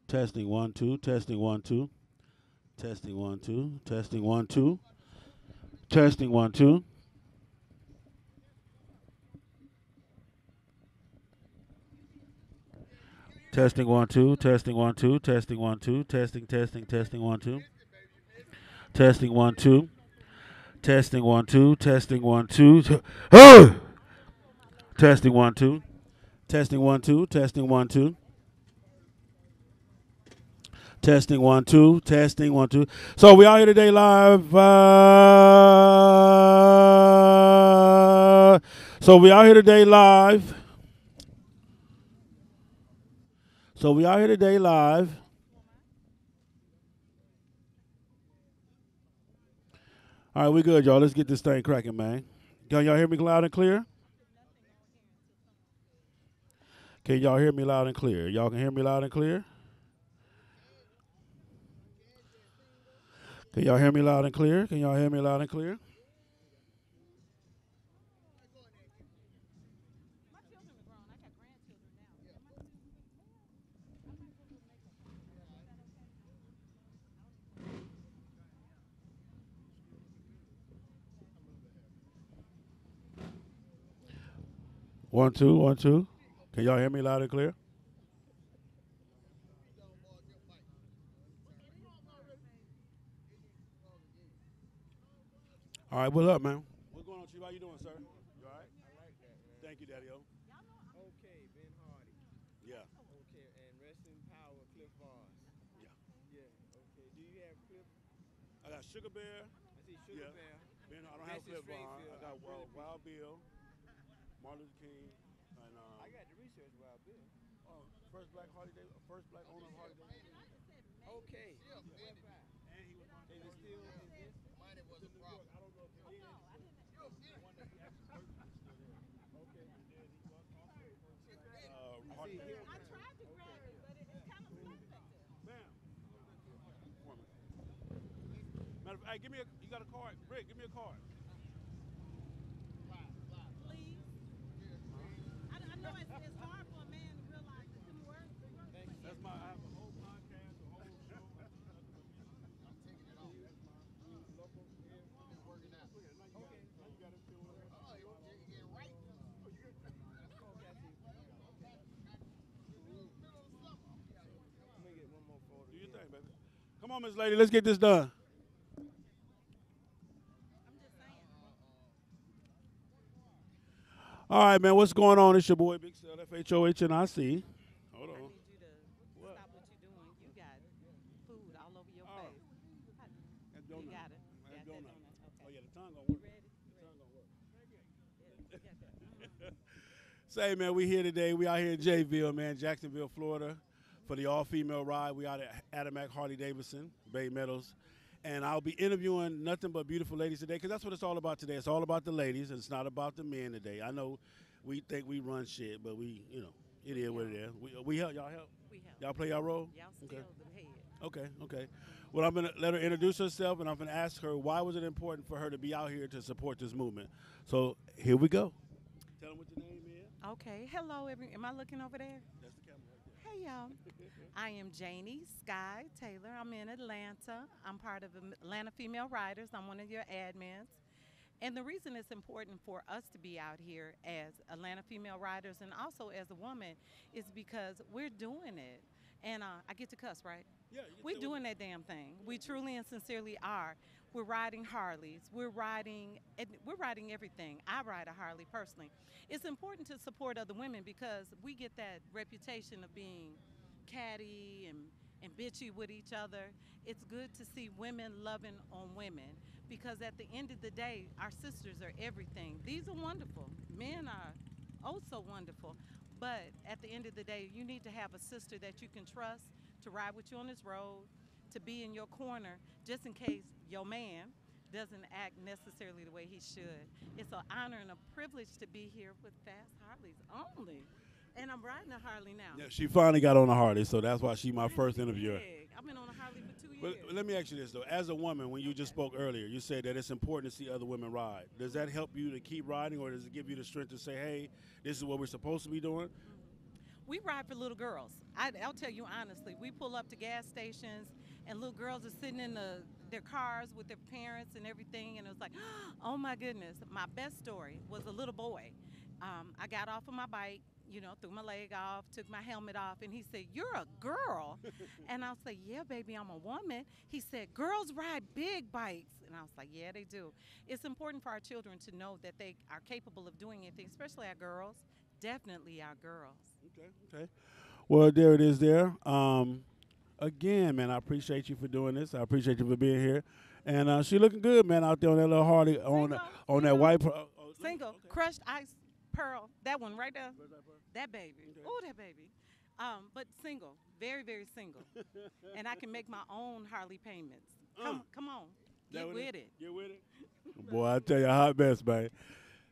Testing 1 2. Testing 1 2. Testing 1 2. Testing 1 2. Testing 1 2. Testing 1 2. Testing 1 2. Testing 1 2. Testing 1 2. Testing 1 2. Testing 1 2. Testing 1 2. Testing 1 2. Testing 1 2. Testing 1 2. Testing 1 2. Testing 1 2. So we out here today live. So we out here today live. So we out here today live. All right, we good, y'all. Let's get this thing cracking, man. Can y'all hear me loud and clear? Can y'all hear me loud and clear? Y'all can hear me loud and clear? Can y'all hear me loud and clear? Can y'all hear me loud and clear? One, two, 1 2. Can y'all hear me loud and clear? All right, what's up, man? What's going on, Chief? How you doing, sir? You all right? Thank you, Daddy-O. Okay, Ben Hardy. Yeah, Okay, and rest in power, Cliff Bars. yeah. Yeah. Okay. Do you have Cliff? I got Sugar Bear. I see Sugar Yeah. Bear. Ben, I don't have Vincent Cliff Bar. I Strafield. got I really Wild appreciate. Bill, Martin Luther King, and I got the research Wild Bill. first black Harley Davidson, first black owner of Harley Davidson. Okay. And he was Is it still in this? to New York. I don't know if he did, but the one that he actually purchased is still there. Okay. And then he was also the first black I Harley see Davidson. Hillcrest. Okay. Bam. For me. Matter of fact, hey, give me a. You got a card, Rick? Give me a card. Thank you, sir. That's my. I have a whole podcast, a whole show. Nothing but music. That's my. You local here? Look at it. Now you got Okay. it. Now you got it. Okay, I see. Okay. Let me get one more photo Do your here. thing, baby. Come on, Miss Lady. Let's get this done. All right, man. What's going on? It's your boy Big Cell, FHO'S. Hold on. What? Oh, that donut. That donut. Oh yeah, the tongue gonna work. The tongue gonna work. Say, man, we here today. We out here in Ville, man, Jacksonville, Florida, for the all-female ride. We out at Adamak Harley Davidson, Bay Meadows. And I'll be interviewing nothing but beautiful ladies today, because that's what it's all about today. It's all about the ladies, and it's not about the men today. I know we think we run shit, but it is what it is. We help. Y'all help? Y'all play y'all role? Okay. Okay, okay. Well, I'm going to let her introduce herself, and I'm going to ask her why was it important for her to be out here to support this movement. So here we go. Tell them what your name is. Okay. Hello, am I looking over there? That's the camera right there. Hey, y'all. I am Janie Sky Taylor. I'm in Atlanta. I'm part of Atlanta Female Writers. I'm one of your admins. And the reason it's important for us to be out here as Atlanta Female Writers and also as a woman is because we're doing it. And I get to cuss, right? Yeah, you can We're say doing that damn thing. We truly and sincerely are. We're riding Harleys. We're riding everything. I ride a Harley personally. It's important to support other women because we get that reputation of being catty and bitchy with each other. It's good to see women loving on women because at the end of the day, our sisters are everything. These are wonderful. Men are oh so wonderful. But at the end of the day, you need to have a sister that you can trust to ride with you on this road, to be in your corner, just in case your man doesn't act necessarily the way he should. It's an honor and a privilege to be here with Fast Harleys only. And I'm riding a Harley now. Yeah, she finally got on a Harley, so that's why she my first interviewer. Big. I've been on a Harley for 2 But years. let me ask you this though: as a woman, when you just spoke earlier, you said that it's important to see other women ride. Does that help you to keep riding, or does it give you the strength to say, "Hey, this is what we're supposed to be doing"? We ride for little girls. I'll tell you honestly. We pull up to gas stations, and little girls are sitting in their cars with their parents and everything. And it was like, oh my goodness. My best story was a little boy. I got off of my bike, threw my leg off, took my helmet off, and he said, "You're a girl." And I was like, "Yeah, baby, I'm a woman." He said, "Girls ride big bikes." And I was like, "Yeah, they do." It's important for our children to know that they are capable of doing anything, especially our girls. Definitely our girls. Okay, okay. Well, there it is there. Again, man, I appreciate you for doing this. I appreciate you for being here. And she looking good, man, out there on that little Harley, on that white. Single, okay. crushed ice pearl, that one right there. That baby. Okay. Oh, that baby. But single, very, very single. And I can make my own Harley payments. Come on, get with it. Get with it. Boy, I tell you, hot mess, man.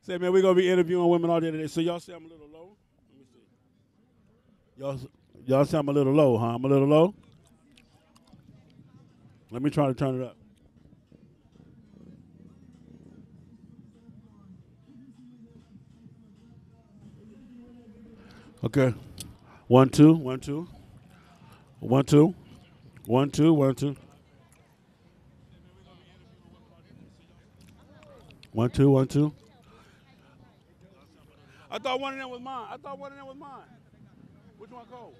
Say, man, we're going to be interviewing women all day today. So y'all say I'm a little low? Let me see. Y'all say I'm a little low, huh? I'm a little low? Let me try to turn it up. Okay. 1 2 1 2 1 2 1 2 1 2 1 2 1 2. I thought one of them was mine. Which one called?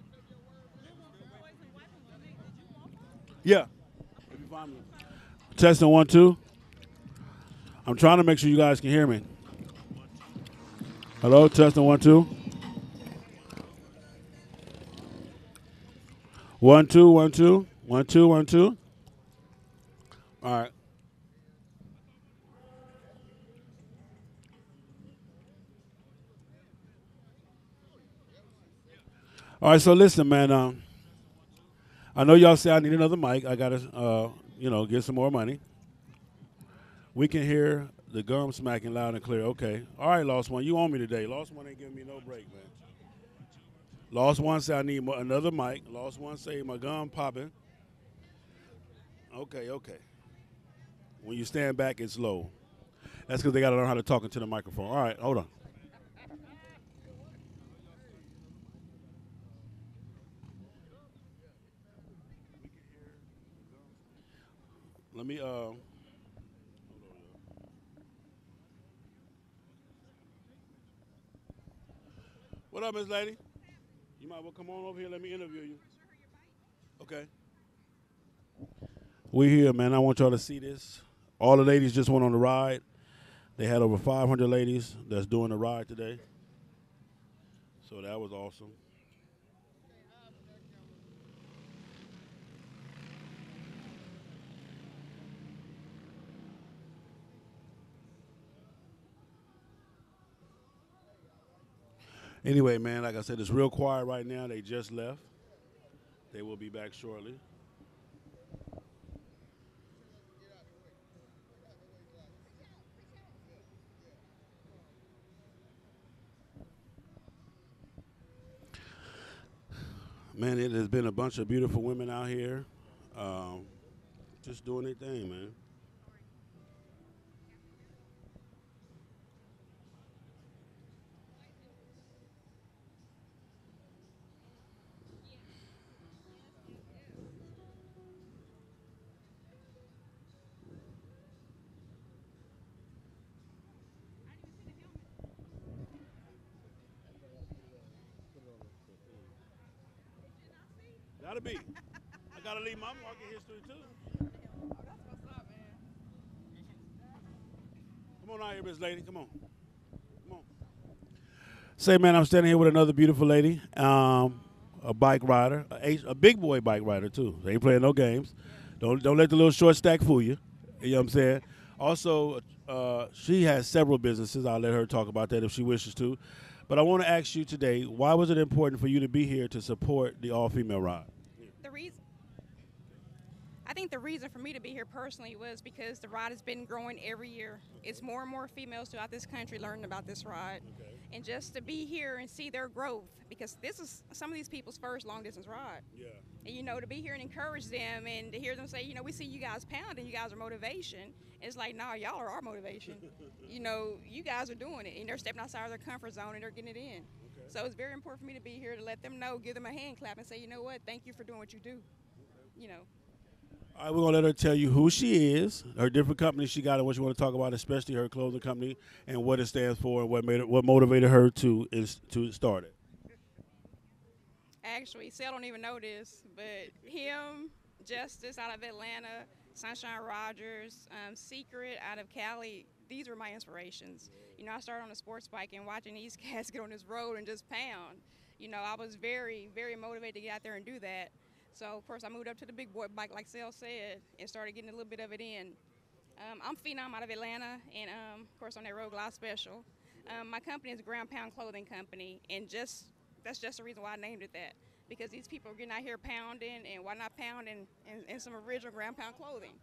Yeah. If you find me. Testing 1 2. I'm trying to make sure you guys can hear me. Hello, testing 1 2. 1 2 1 2 1 2 1 2. All right. All right. So listen, man. I know y'all say I need another mic. I gotta, get some more money. We can hear the gum smacking loud and clear. Okay. All right, Lost One. You on me today. Lost One ain't giving me no break, man. Lost One say I need another mic. Lost One say my gum popping. Okay. When you stand back, it's low. That's because they got to learn how to talk into the microphone. All right, hold on. Let me, What up, Miss Lady? You might well come on over here. Let me interview you. Okay. We here, man. I want y'all to see this. All the ladies just went on the ride. They had over 500 ladies that's doing the ride today. So that was awesome. Anyway, man, like I said, it's real quiet right now. They just left. They will be back shortly. Man, it has been a bunch of beautiful women out here just doing their thing, man. Gotta be. I gotta leave my market history too. Come on out here, Miss Lady. Come on. Come on. Say, man, I'm standing here with another beautiful lady, a bike rider, a big boy bike rider too. They ain't playing no games. Don't let the little short stack fool you. You know what I'm saying? Also, she has several businesses. I'll let her talk about that if she wishes to. But I want to ask you today, why was it important for you to be here to support the all-female ride? I think the reason for me to be here personally was because the ride has been growing every year. It's more and more females throughout this country learning about this ride. Okay. And just to be here and see their growth, because this is some of these people's first long-distance ride. Yeah. And, to be here and encourage them and to hear them say, we see you guys pounding, you guys are motivation. It's like, nah, y'all are our motivation. You guys are doing it, and they're stepping outside of their comfort zone, and they're getting it in. Okay. So it's very important for me to be here to let them know, give them a hand clap, and say, you know what, thank you for doing what you do. You know. All right, we're gonna let her tell you who she is, her different companies she got, and what you want to talk about, especially her clothing company and what it stands for, and what motivated her to start it. Actually, Sel don't even know this, but him, Justice out of Atlanta, Sunshine Rogers, Secret out of Cali, these were my inspirations. You know, I started on a sports bike and watching these cats get on this road and just pound. You know, I was very, very motivated to get out there and do that. So, of course, I moved up to the big boy bike, like Sel said, and started getting a little bit of it in. I'm Phenom out of Atlanta, and of course, on that Road Glide Special. My company is Ground Pound Clothing Company, and that's just the reason why I named it that. Because these people are getting out here pounding, and why not pound in some original ground pound clothing?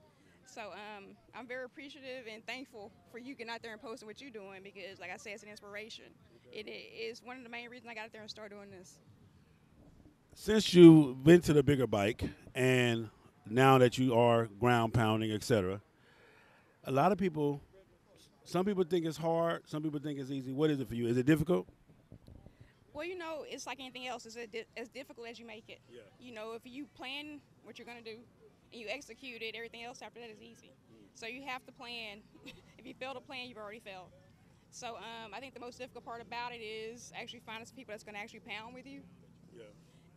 So I'm very appreciative and thankful for you getting out there and posting what you're doing because, like I said, it's an inspiration. It is one of the main reasons I got out there and started doing this. Since you've been to the bigger bike, and now that you are ground pounding, etc., a lot of people, some people think it's hard, some people think it's easy. What is it for you? Is it difficult? Well, you know, it's like anything else. It's as difficult as you make it. Yeah. You know, if you plan what you're going to do and you execute it, everything else after that is easy. So you have to plan. If you fail to plan, you've already failed. So I think the most difficult part about it is actually finding some people that's going to actually pound with you. Yeah.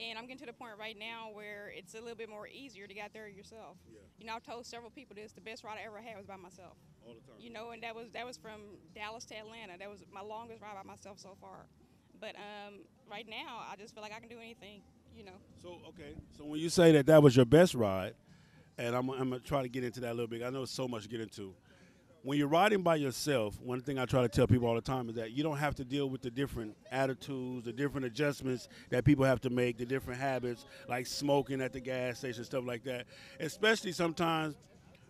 And I'm getting to the point right now where it's a little bit more easier to get out there yourself. Yeah. You know, I've told several people this. The best ride I ever had was by myself. All the time. You know, and that was from Dallas to Atlanta. That was my longest ride by myself so far. But right now, I just feel like I can do anything, you know. So, okay. So when you say that was your best ride, and I'm going to try to get into that a little bit. I know it's so much to get into. When you're riding by yourself, one thing I try to tell people all the time is that you don't have to deal with the different attitudes, the different adjustments that people have to make, the different habits, like smoking at the gas station, stuff like that. Especially sometimes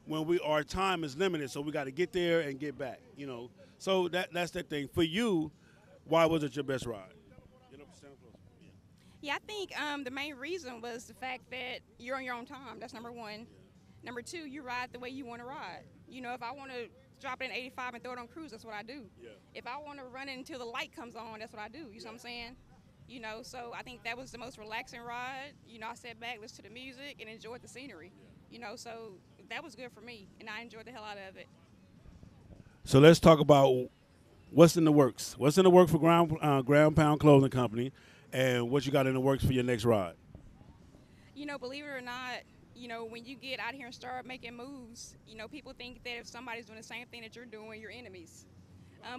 when our time is limited, so we got to get there and get back, you know. So that's the thing. For you, why was it your best ride? Yeah, I think the main reason was the fact that you're on your own time. That's number one. Number two, you ride the way you want to ride. You know, if I want to drop it in 85 and throw it on cruise, that's what I do. Yeah. If I want to run it until the light comes on, that's what I do. You know what I'm saying? You know, so I think that was the most relaxing ride. You know, I sat back, listened to the music, and enjoyed the scenery. Yeah. You know, so that was good for me, and I enjoyed the hell out of it. So let's talk about what's in the works. What's in the works for Ground Pound Clothing Company, and what you got in the works for your next ride? You know, believe it or not, you know, when you get out here and start making moves, you know, people think that if somebody's doing the same thing that you're doing, you're enemies.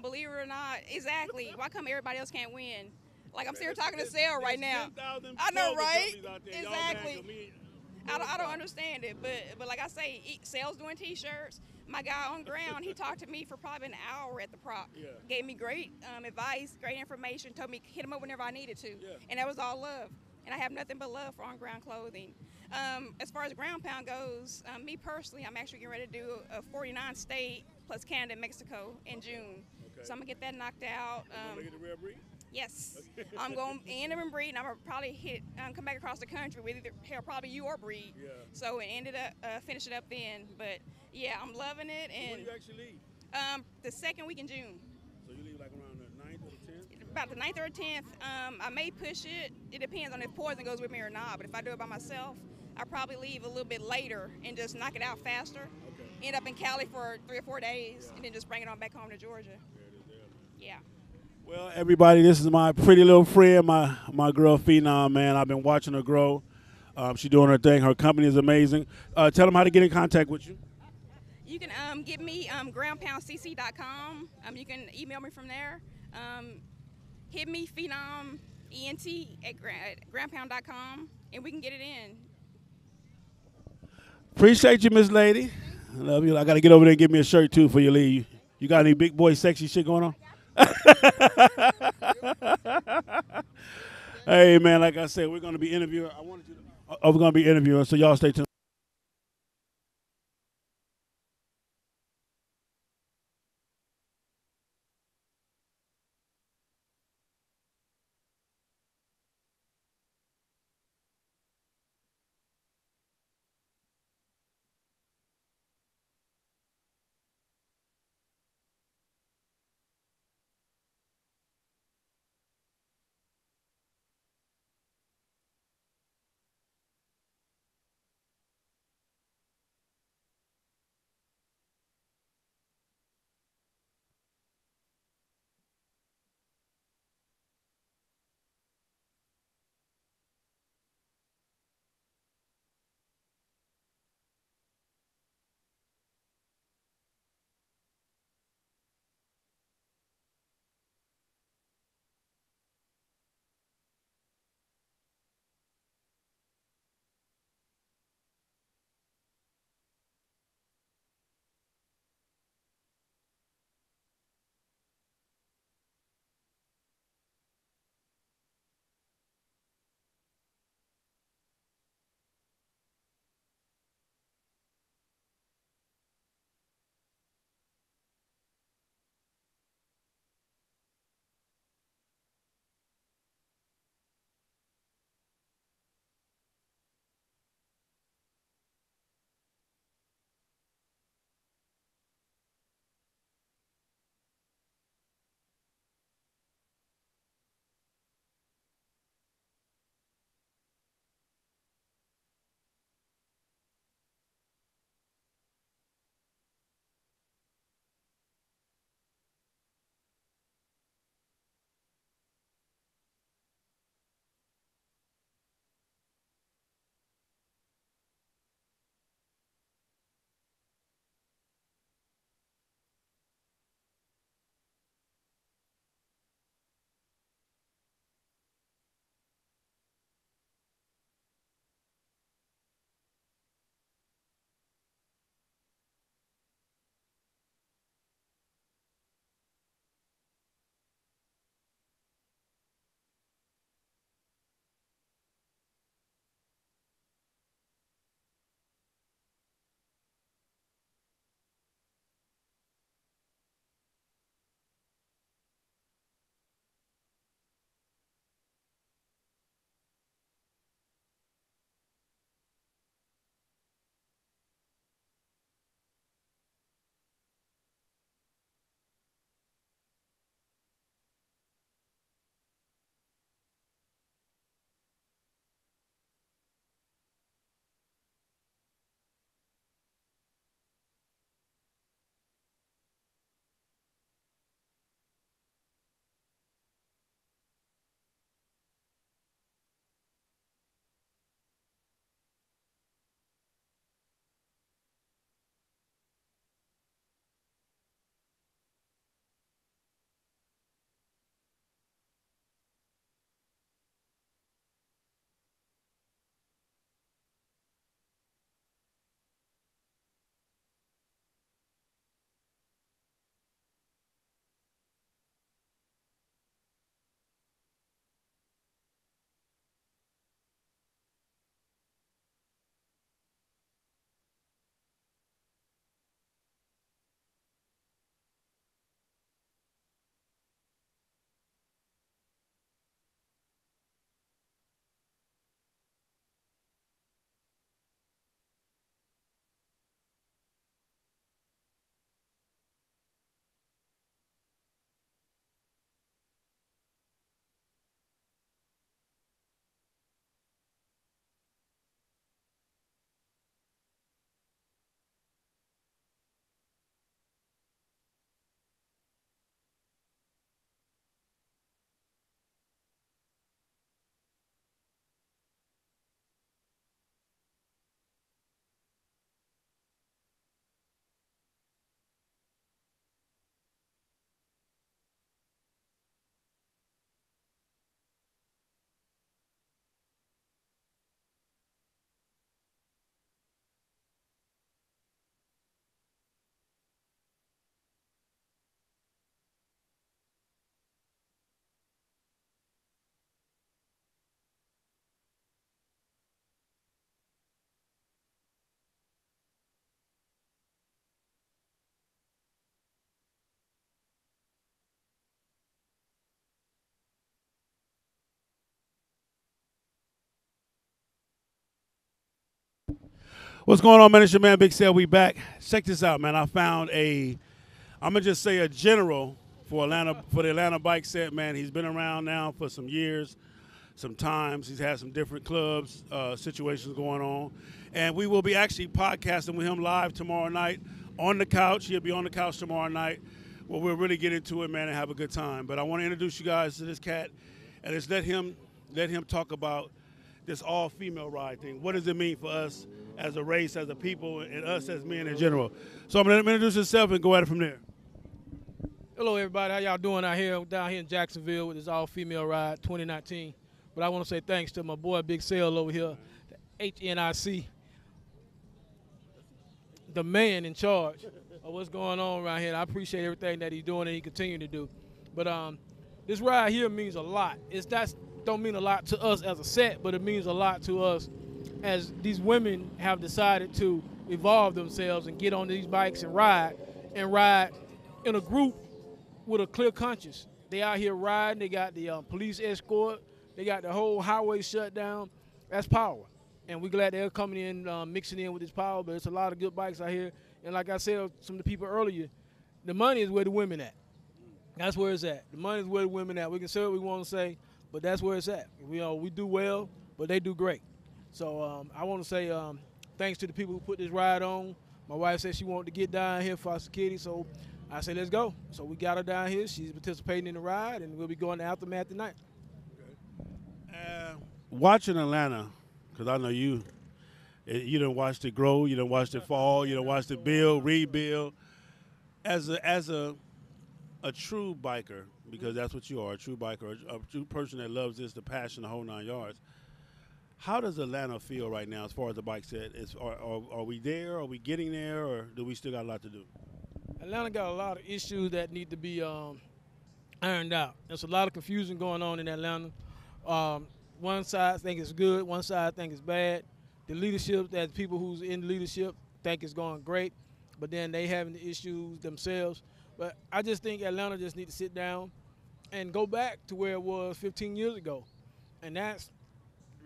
Believe it or not, exactly. Why come everybody else can't win? Like, I'm sitting here talking to Sel right now. I know, right? Exactly. I don't understand it, but like I say, Sel's doing T-shirts. My guy on ground, he talked to me for probably an hour at the prop. Yeah. Gave me great advice, great information, told me hit him up whenever I needed to. Yeah. And that was all love. And I have nothing but love for on-ground clothing. As far as ground pound goes, me personally, I'm actually getting ready to do a 49 state plus Canada and Mexico in June. Okay. So I'm going to get that knocked out. Look at the rare breed? Yes. I'm going to end up in breed, and I'm going to probably come back across the country with either probably you or breed. Yeah. So it ended up, finish it up then. But, yeah, I'm loving it. And when do you actually leave? The second week in June. So you leave like around the 9th or the 10th? About the 9th or 10th. I may push it. It depends on if Poison goes with me or not. But if I do it by myself, I'll probably leave a little bit later and just knock it out faster. Okay. End up in Cali for 3 or 4 days, and then just bring it on back home to Georgia. Yeah. Well, everybody, this is my pretty little friend, my girl Phenom, man. I've been watching her grow. She's doing her thing. Her company is amazing. Tell them how to get in contact with you. You can get me groundpoundcc.com. You can email me from there. Hit me, Phenom, ENT at groundpound.com, and we can get it in. Appreciate you, Miss Lady. I love you. I got to get over there and get me a shirt, too, for you leave. You got any big boy sexy shit going on? Hey, man, like I said, we're going to be interviewing. We're going to be interviewing, so y'all stay tuned. What's going on, man? It's your man, Big Sale. We back. Check this out, man. I found I'm going to just say a general for the Atlanta bike set, man. He's been around now for some years, some times. He's had some different clubs, situations going on. And we will be actually podcasting with him live tomorrow night on the couch. He'll be on the couch tomorrow night where we'll really get into it, man, and have a good time. But I want to introduce you guys to this cat and just let him talk about this all-female ride thing. What does it mean for us as a race, as a people, and us as men in general? So I'm going to let him introduce himself and go at it from there. Hello, everybody. How y'all doing out here? Down here in Jacksonville with this all-female ride 2019. But I want to say thanks to my boy Big Sale over here, the HNIC, the man in charge of what's going on around here. And I appreciate everything that he's doing and he continue to do. But this ride here means a lot. Don't mean a lot to us as a set, but it means a lot to us as these women have decided to evolve themselves and get on these bikes and ride in a group with a clear conscience. They out here riding. They got the police escort. They got the whole highway shut down. That's power. And we're glad they're coming in, mixing in with this power, but it's a lot of good bikes out here. And like I said to some of the people earlier, the money is where the women at. That's where it's at. The money is where the women at. We can say what we want to say, but that's where it's at. We do well, but they do great. So I want to say thanks to the people who put this ride on. My wife said she wanted to get down here for Foster Kitty, so I said let's go. So we got her down here. She's participating in the ride, and we'll be going to Aftermath tonight. Watching Atlanta, because I know you done watched it grow, you done watched it fall, you done watched it build, rebuild. As a true biker, because that's what you are, a true biker, a true person that loves this, the passion, the whole 9 yards. How does Atlanta feel right now as far as the bike set? Are we there? Are we getting there? Or do we still got a lot to do? Atlanta got a lot of issues that need to be ironed out. There's a lot of confusion going on in Atlanta. One side think it's good, one side think it's bad. The leadership, that people who's in leadership think it's going great, but then they having the issues themselves. But I just think Atlanta just need to sit down and go back to where it was 15 years ago. And that's,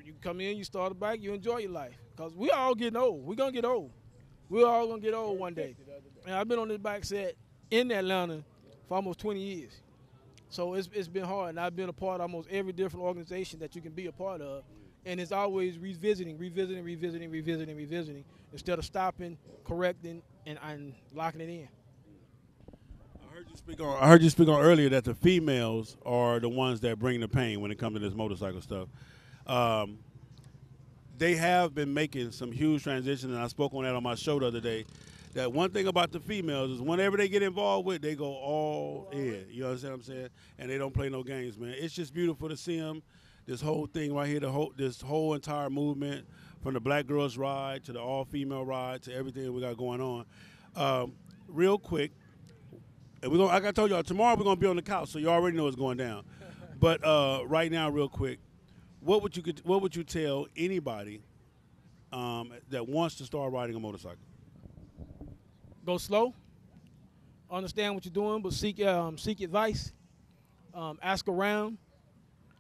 you come in, you start a bike, you enjoy your life. Because we all getting old. We're going to get old. We're all going to get old one day. And I've been on this bike set in Atlanta for almost 20 years. So it's been hard, and I've been a part of almost every different organization that you can be a part of. And it's always revisiting, instead of stopping, correcting, and locking it in. I heard you speak on earlier that the females are the ones that bring the pain when it comes to this motorcycle stuff. They have been making some huge transitions, and I spoke on that on my show the other day. That one thing about the females is whenever they get involved with, they go all in. You understand what I'm saying? And they don't play no games, man. It's just beautiful to see them. This whole thing right here, this whole entire movement, from the Black Girls Ride to the all-female ride to everything we got going on. Real quick, and like I told y'all, tomorrow we're gonna be on the couch, so you already know what's going down. But right now, real quick, what would you tell anybody that wants to start riding a motorcycle? Go slow, understand what you're doing, but seek advice, ask around,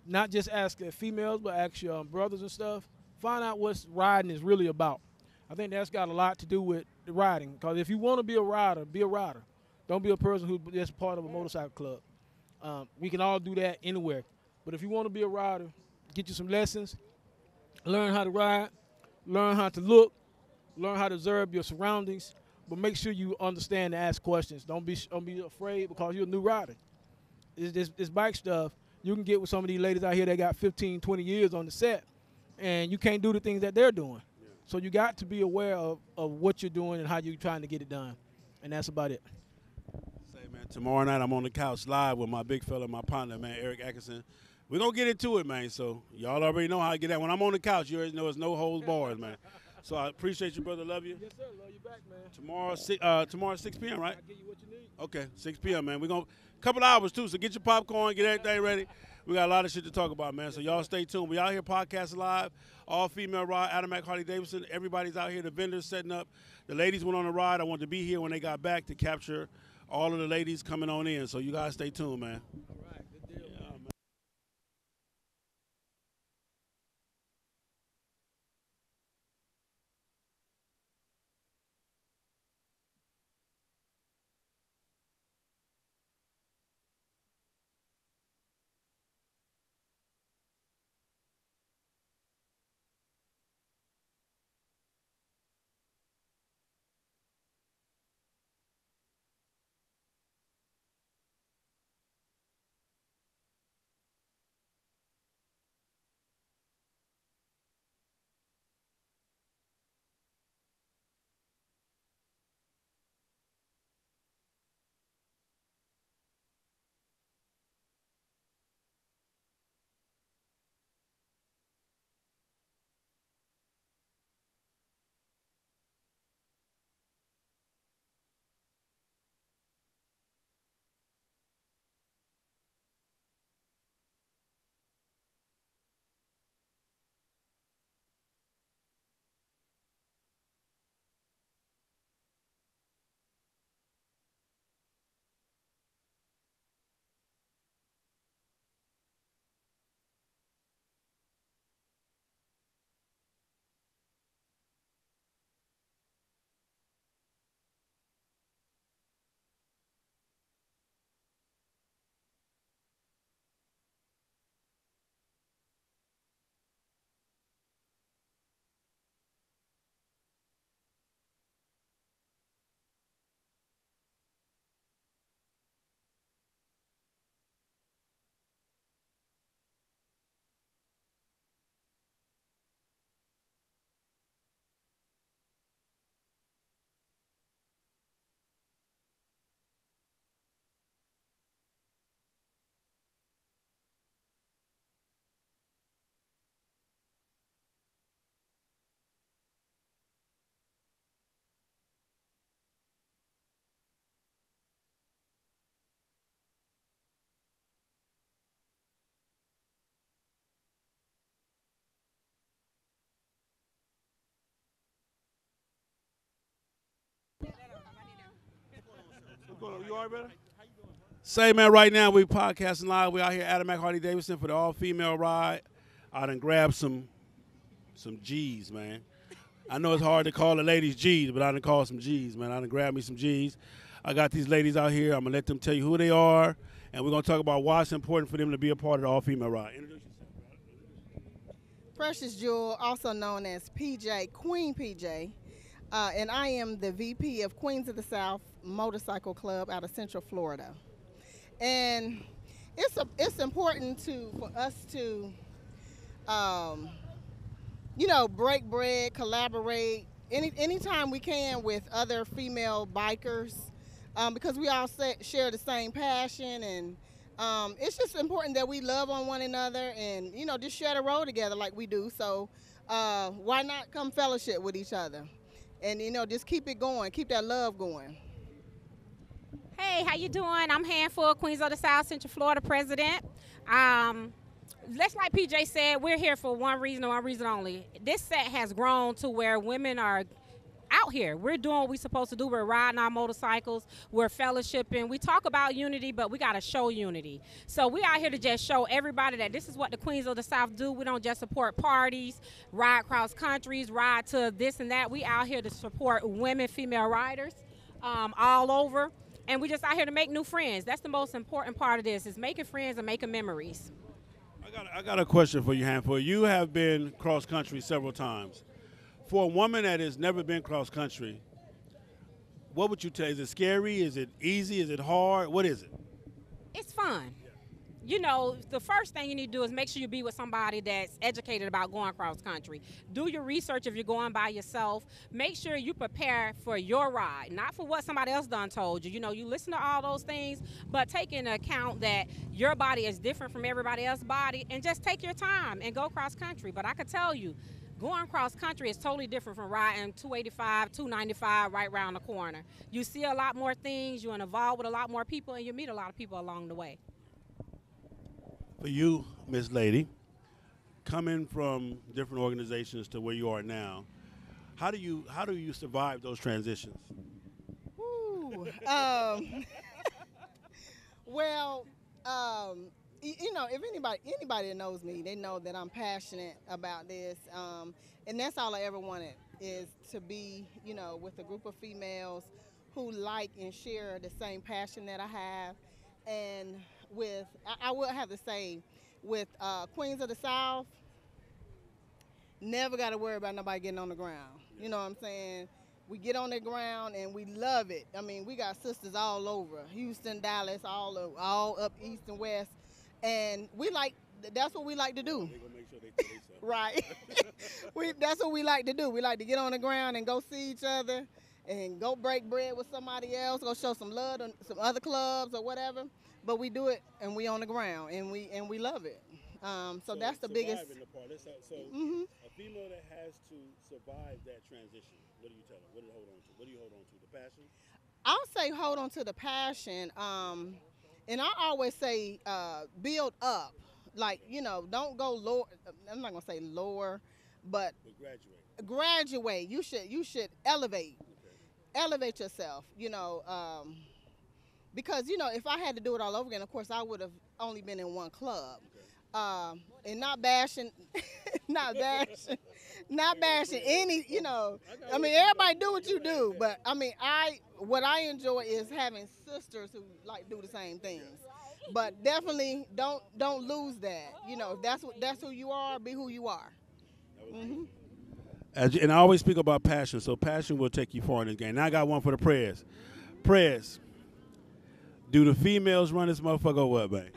not just ask females, but ask your brothers and stuff. Find out what riding is really about. I think that's got a lot to do with the riding, because if you want to be a rider, be a rider. Don't be a person who's just part of a motorcycle club. We can all do that anywhere. But if you want to be a rider, get you some lessons, learn how to ride, learn how to look, learn how to observe your surroundings, but make sure you understand and ask questions. Don't be afraid because you're a new rider. This bike stuff, you can get with some of these ladies out here that got 15, 20 years on the set, and you can't do the things that they're doing. Yeah. So you got to be aware of what you're doing and how you're trying to get it done, and that's about it. Say, man, tomorrow night I'm on the couch live with my big fella, my partner, man, Eric Atkinson. We're going to get into it, man, so y'all already know how I get that. When I'm on the couch, you already know it's no holds bars, man. So I appreciate you, brother. Love you. Yes, sir. Love you back, man. Tomorrow 6 p.m., right? I'll give you what you need. Okay, 6 p.m., man. We're going to – couple hours, too, so get your popcorn, get everything ready. We got a lot of shit to talk about, man, so y'all stay tuned. We out here podcasting live, all-female ride, HNIC Harley-Davidson. Everybody's out here. The vendors setting up. The ladies went on the ride. I wanted to be here when they got back to capture all of the ladies coming on in, so you guys stay tuned, man. on? You all right, brother? Say, man, right now we podcasting live. We out here at HNIC Harley-Davidson for the all-female ride. I done grabbed some G's, man. I know it's hard to call the ladies G's, but I done called some G's, man. I done grabbed me some G's. I got these ladies out here. I'm going to let them tell you who they are, and we're going to talk about why it's important for them to be a part of the all-female ride. Introduce yourself. Precious Jewel, also known as PJ, Queen PJ, and I am the VP of Queens of the South Motorcycle Club out of Central Florida. And it's important for us to, break bread, collaborate anytime we can with other female bikers, because we all share the same passion, and it's just important that we love on one another and just share the road together like we do. So why not come fellowship with each other, and just keep it going, keep that love going. Hey, how you doing? I'm Handful, Queens of the South, Central Florida president. Just like PJ said, we're here for one reason and one reason only. This set has grown to where women are out here. We're doing what we're supposed to do. We're riding our motorcycles. We're fellowshipping. We talk about unity, but we got to show unity. So we out here to just show everybody that this is what the Queens of the South do. We don't just support parties, ride cross countries, ride to this and that. We out here to support women, female riders all over. And we just out here to make new friends. That's the most important part of this, is making friends and making memories. I got a question for you, Handful. You have been cross-country several times. For a woman that has never been cross-country, what would you tell? Is it scary? Is it easy? Is it hard? What is it? It's fun. The first thing you need to do is make sure you be with somebody that's educated about going cross country. Do your research if you're going by yourself. Make sure you prepare for your ride, not for what somebody else done told you. You listen to all those things, but take into account that your body is different from everybody else's body, and just take your time and go cross country. But I could tell you, going cross country is totally different from riding 285, 295 right around the corner. You see a lot more things, you're involved with a lot more people, and you meet a lot of people along the way. For you, Miss Lady, coming from different organizations to where you are now, how do you survive those transitions? Ooh, well, if anybody that knows me, they know that I'm passionate about this, and that's all I ever wanted, is to be, with a group of females who like and share the same passion that I have. And I will have to say, with Queens of the South, never got to worry about nobody getting on the ground. You know what I'm saying? We get on the ground and we love it. I mean, we got sisters all over, Houston, Dallas, all up east and west, and that's what we like to do. Right. That's what we like to do. We like to get on the ground and go see each other and go break bread with somebody else, go show some love to some other clubs or whatever. But we do it, and we on the ground, and we love it. So that's the biggest. The part. A female that has to survive that transition, what do you tell her? What do you hold on to? What do you hold on to? The passion? I'll say hold on to the passion, and I always say build up. Like, don't go lower. I'm not gonna say lower, but graduate. You should elevate. Okay. Elevate yourself. Because, if I had to do it all over again, of course, I would have only been in one club. Okay. And not bashing any, I mean, everybody do what you do, but I mean, what I enjoy is having sisters who do the same things. But definitely don't lose that. If that's who you are, be who you are. Mm-hmm. And I always speak about passion, so passion will take you far in this game. Now I got one for the prayers. Prayers. Do the females run this motherfucker or what, man?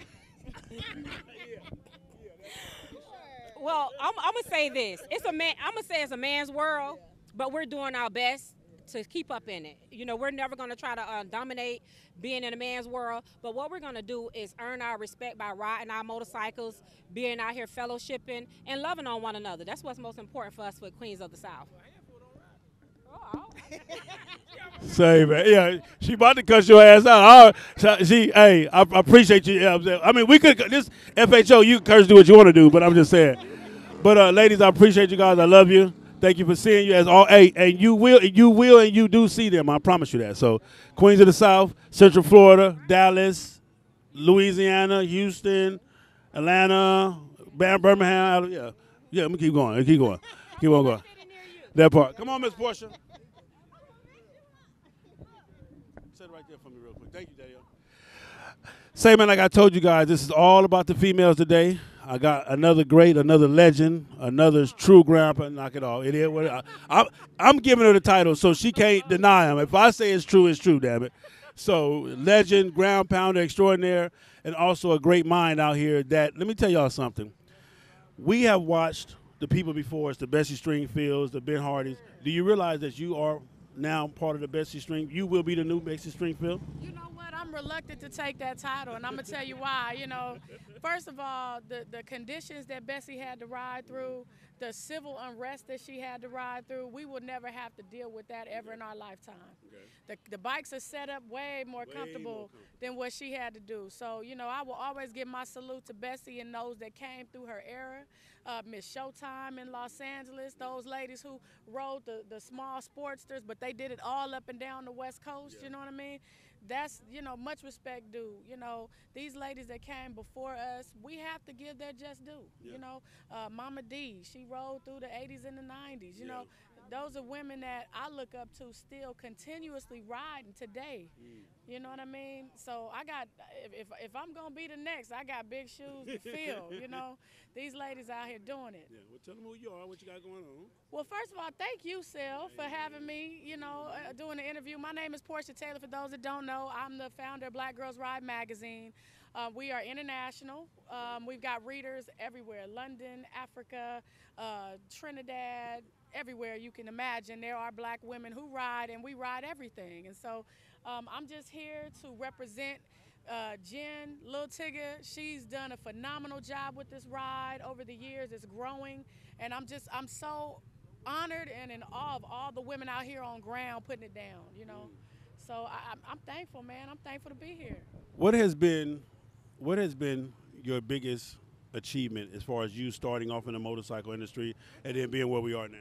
Well, I'm gonna say this. I'm gonna say it's a man's world, but we're doing our best to keep up in it. We're never gonna try to dominate being in a man's world, but what we're gonna do is earn our respect by riding our motorcycles, being out here fellowshipping, and loving on one another. That's what's most important for us with Queens of the South. Say, man, yeah, she about to cut your ass out. I appreciate you. I mean, we could, this FHO, you can curse, do what you want to do, but I'm just saying. But ladies, I appreciate you guys. I love you. Thank you for seeing you as all. Hey, and you will, and you do see them. I promise you that. So, Queens of the South, Central Florida, Dallas, Louisiana, Houston, Atlanta, Birmingham. Yeah, yeah. Let me keep going. Keep on going. That part. Come on, Miss Portia. Sit right there for me, real quick. Thank you, Daniel. Say, man, like I told you guys, this is all about the females today. I got another great, another legend, another true grandpa. Knock it off. It is what I'm giving her the title, so she can't deny him. If I say it's true, damn it. So, legend, ground pounder extraordinaire, and also a great mind out here that, let me tell y'all something. We have watched the people before us, the Bessie Stringfields, the Ben Hardys. Do you realize that you are now part of the Bessie String? You will be the new Bessie Stringfield? You know what? I'm reluctant to take that title, and I'm going to tell you why. You know, first of all, the conditions that Bessie had to ride through, the civil unrest that she had to ride through, we will never have to deal with that ever in our lifetime. Okay. The bikes are set up way more comfortable than what she had to do. So, you know, I will always give my salute to Bessie and those that came through her era. Miss Showtime in Los Angeles, those ladies who rode the small Sportsters, but they did it all up and down the West Coast, you know what I mean? That's, you know, much respect due. You know, these ladies that came before us, we have to give their just due. You know, Mama D, she rode through the 80s and the 90s. You know, those are women that I look up to still continuously riding today. You know what I mean? So I got, if I'm going to be the next, I got big shoes to fill, you know. These ladies out here doing it. Yeah, well, tell them who you are, what you got going on. Well, first of all, thank you, Sil, for having me, you know, doing the interview. My name is Portia Taylor. For those that don't know, I'm the founder of Black Girls Ride magazine. We are international. We've got readers everywhere, London, Africa, Trinidad, everywhere you can imagine. There are black women who ride, and we ride everything. And so I'm just here to represent Jen, Lil Tigger. She's done a phenomenal job with this ride over the years. It's growing, and I'm so honored and in awe of all the women out here on ground putting it down, you know. So I'm thankful, man. I'm thankful to be here. What has been your biggest achievement as far as you starting off in the motorcycle industry and then being where we are now?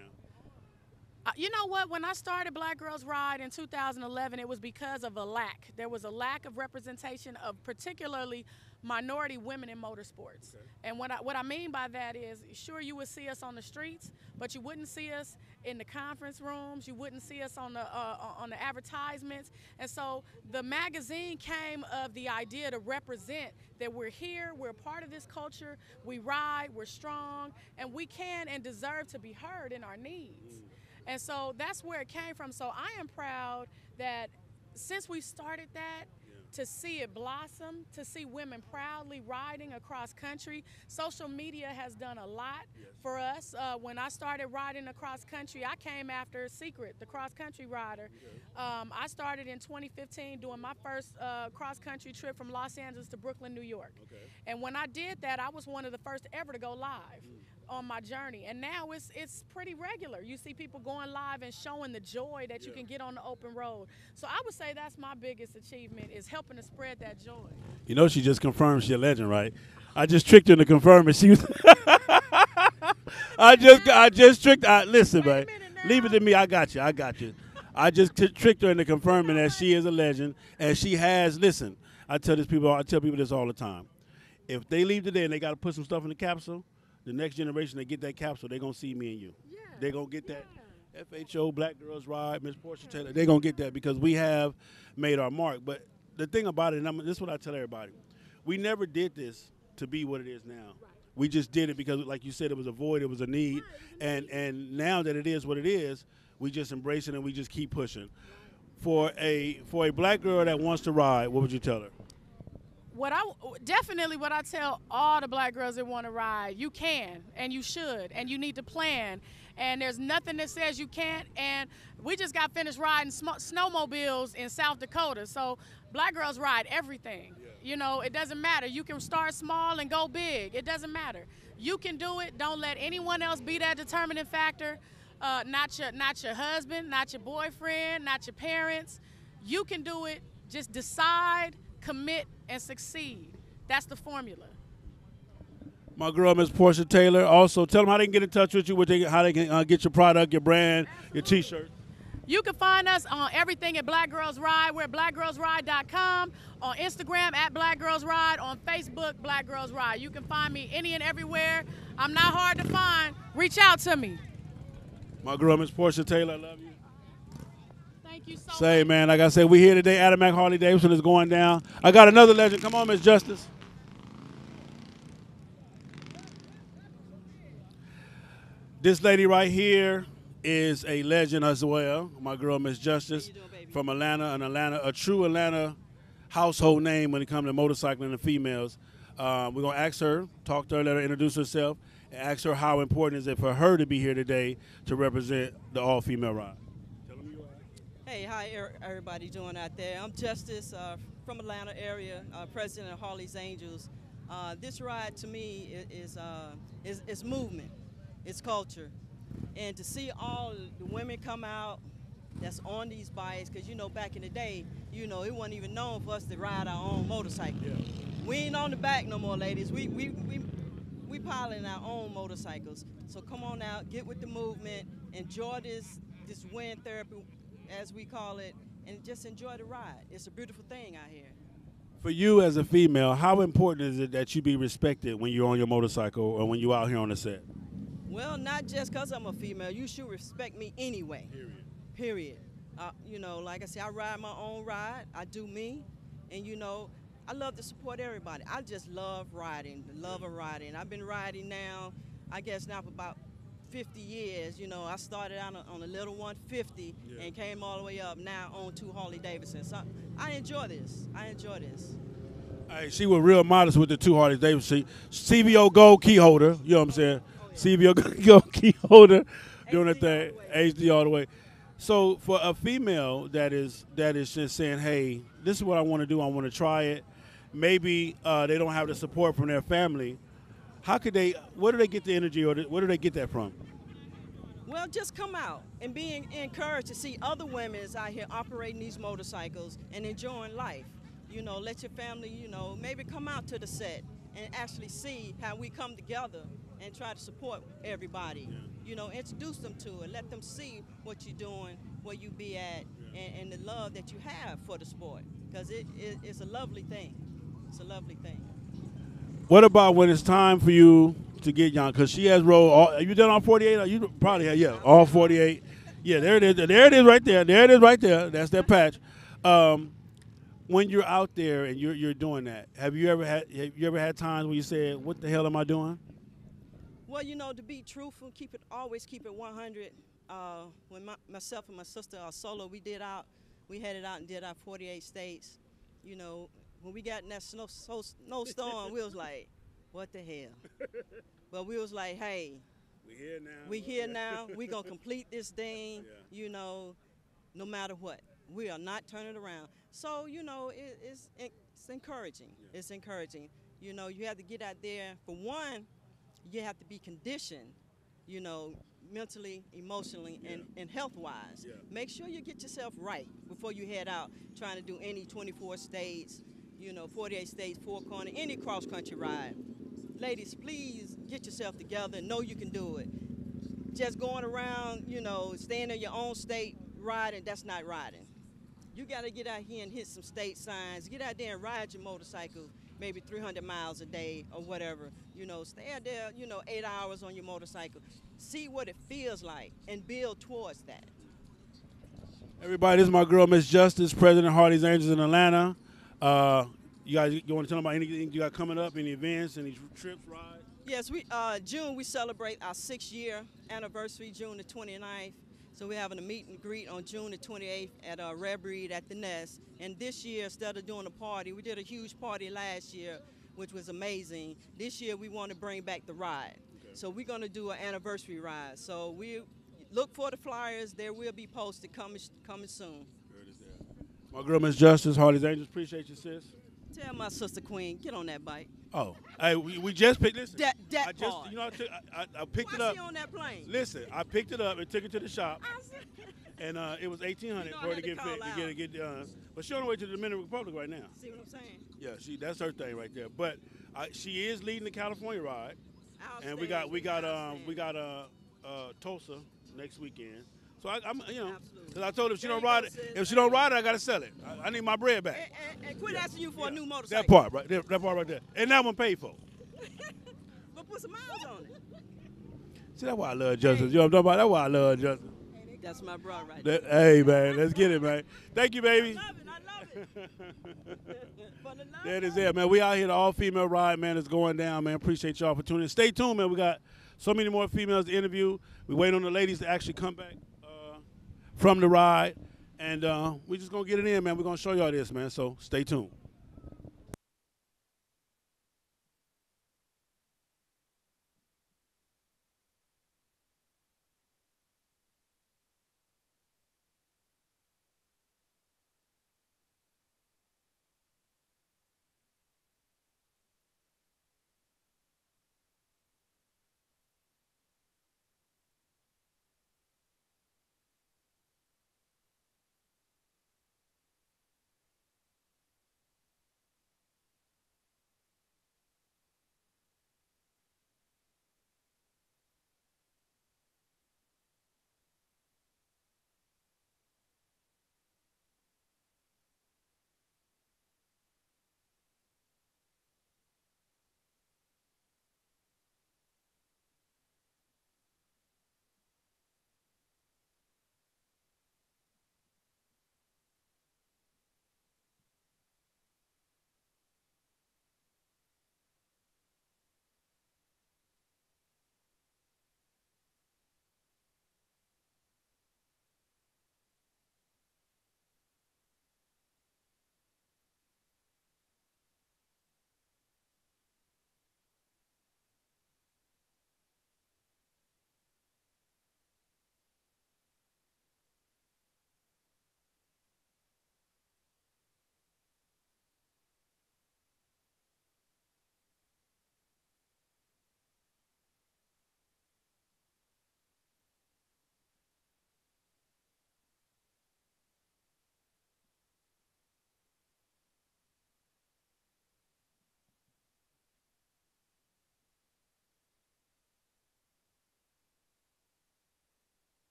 You know what? When I started Black Girls Ride in 2011, it was because of a lack. There was a lack of representation of particularly minority women in motorsports. Okay. And what I mean by that is, sure, you would see us on the streets, but you wouldn't see us in the conference rooms. You wouldn't see us on the advertisements. And so the magazine came of the idea to represent that we're here, we're a part of this culture, we ride, we're strong, and we can and deserve to be heard in our needs. And so that's where it came from. So I am proud that since we started that, to see it blossom, to see women proudly riding across country. Social media has done a lot for us. When I started riding across country, I came after Secret, the cross-country rider. I started in 2015 doing my first cross-country trip from Los Angeles to Brooklyn, New York. And when I did that, I was one of the first ever to go live on my journey. And now it's pretty regular. You see people going live and showing the joy that you can get on the open road. So I would say that's my biggest achievement, is helping to spread that joy. You know, she just confirmed she's a legend, right? I just tricked her into confirming she was. I just tricked. Listen, man, leave it to me. I got you. I just tricked her into confirming that she is a legend, and she has. Listen, I tell people this all the time. If they leave today and they got to put some stuff in the capsule, the next generation that get that capsule, they're going to see me and you. Yeah. They're going to get that FHO, Black Girls Ride, Miss Portia Taylor. They're going to get that because we have made our mark. But the thing about it, and this is what I tell everybody, we never did this to be what it is now. Right. We just did it because, like you said, it was a void, it was a need. Right. And now that it is what it is, we just embrace it and we just keep pushing. For a black girl that wants to ride, what would you tell her? What I tell all the black girls that want to ride, you can and you should and you need to plan. And there's nothing that says you can't. And we just got finished riding snowmobiles in South Dakota. So black girls ride everything. Yeah. You know, it doesn't matter. You can start small and go big. It doesn't matter. You can do it. Don't let anyone else be that determining factor. Not your husband, not your boyfriend, not your parents. You can do it. Just decide, commit, and succeed. That's the formula. My girl, Miss Portia Taylor. Also, tell them how they can get in touch with you, how they can get your product, your brand, your T-shirt. You can find us on everything at Black Girls Ride. We're at blackgirlsride.com, on Instagram at Black Girls Ride, on Facebook, Black Girls Ride. You can find me any and everywhere. I'm not hard to find. Reach out to me. My girl, Miss Portia Taylor, I love you. Thank you so much. Say, man, like I said, we here today. HNIC Harley Davidson is going down. I got another legend. Come on, Miss Justice. This lady right here is a legend as well. My girl, Miss Justice, from Atlanta, a true Atlanta household name when it comes to motorcycling and females. We're going to ask her, talk to her, let her introduce herself, and ask her how important is it for her to be here today to represent the all-female ride. Hey, hi everybody doing out there. I'm Justice from Atlanta area, president of Harley's Angels. This ride to me is movement. It's culture. And to see all the women come out that's on these bikes, because you know back in the day, you know, it wasn't even known for us to ride our own motorcycle. Yeah. We ain't on the back no more, ladies. We piloting our own motorcycles. So come on out, get with the movement, enjoy this wind therapy, as we call it, and just enjoy the ride. It's a beautiful thing out here. For you as a female, how important is it that you be respected when you're on your motorcycle or when you're out here on the set? Well, not just because I'm a female. You should respect me anyway. Period. You know, like I said, I ride my own ride. I do me. And, you know, I love to support everybody. I just love riding, the love of riding. I've been riding now, I guess now for about 50 years. You know, I started out on a little 150 and came all the way up now on 2 Harley Davidson. So I enjoy this. I enjoy this. Hey, she was real modest with the 2 Harley Davidson. CVO Gold key holder, you know what I'm saying? CVO Gold key holder, doing the thing, HD all the way. So for a female that is just saying, hey, this is what I want to do, I want to try it. Maybe they don't have the support from their family. Where do they get the energy, or where do they get that from? Well, just come out and be encouraged to see other women out here operating these motorcycles and enjoying life. You know, let your family, you know, maybe come out to the set and actually see how we come together and try to support everybody. Yeah. You know, introduce them to it. Let them see what you're doing, where you be at, and the love that you have for the sport. Because it's a lovely thing. It's a lovely thing. What about when it's time for you to get young? Because she has rode all, have you done all 48? You probably have, yeah, all 48. Yeah, there it is. There it is right there. There it is right there. That's that patch. When you're out there and you're doing that, have you ever had times where you said, what the hell am I doing? Well, you know, to be truthful, always keep it 100. When myself and my sister are solo, we headed out and did our 48 states. You know, when we got in that snowstorm, we was like, what the hell? But we was like, hey, we here now. We gonna complete this thing. Yeah. You know, no matter what, we are not turning around. So you know, it's encouraging. Yeah. It's encouraging. You know, you have to get out there. For one, you have to be conditioned, you know, mentally, emotionally, and health-wise. Yeah. Make sure you get yourself right before you head out trying to do any 24 states, you know, 48 states, 4-corner, any cross-country ride. Ladies, please get yourself together and know you can do it. Just going around, you know, staying in your own state riding, that's not riding. You got to get out here and hit some state signs. Get out there and ride your motorcycle maybe 300 miles a day or whatever. You know, stay out there, you know, 8 hours on your motorcycle. See what it feels like and build towards that. Everybody, this is my girl, Miss Justice, President of Harley's Angels in Atlanta. You want to tell them about anything you got coming up, any events, any trips, rides? Yes, June we celebrate our 6-year anniversary, June the 29th. So we're having a meet and greet on June the 28th at Red Breed at the Nest. And this year, instead of doing a party, we did a huge party last year, which was amazing. This year, we want to bring back the ride. Okay. So we're going to do an anniversary ride. So we look for the flyers. There will be posted coming soon. There it is there. My girl, Miss Justice, Harley's Angels, appreciate you, sis. Tell my sister Queen, get on that bike. Oh, hey, we just picked this. That I just, part. you know, I picked Why it up. she on that plane? Listen, I picked it up and took it to the shop, and it was $1,800 You know I for her to had to get call fit, out. to get But she on the way to the Dominican Republic right now. See what I'm saying? Yeah, that's her thing right there. But she is leading the California ride, and we got Tulsa next weekend. So I'm because I told her if she don't ride it, I gotta sell it. I need my bread back. And quit asking you for a new motorcycle. That part right there, and that one paid for. But put some miles on it. See, that's why I love Justin. You know what I'm talking about? That's why I love Justin. That's my bro right there. Hey, man, let's get it, man. Thank you, baby. I love it. There it is there, man. We out here, the all-female ride, man. It's going down, man. Appreciate y'all for tuning in. Stay tuned, man. We got so many more females to interview. We wait on the ladies to actually come back from the ride. And we just going to get it in, man. We're going to show y'all this, man. So stay tuned.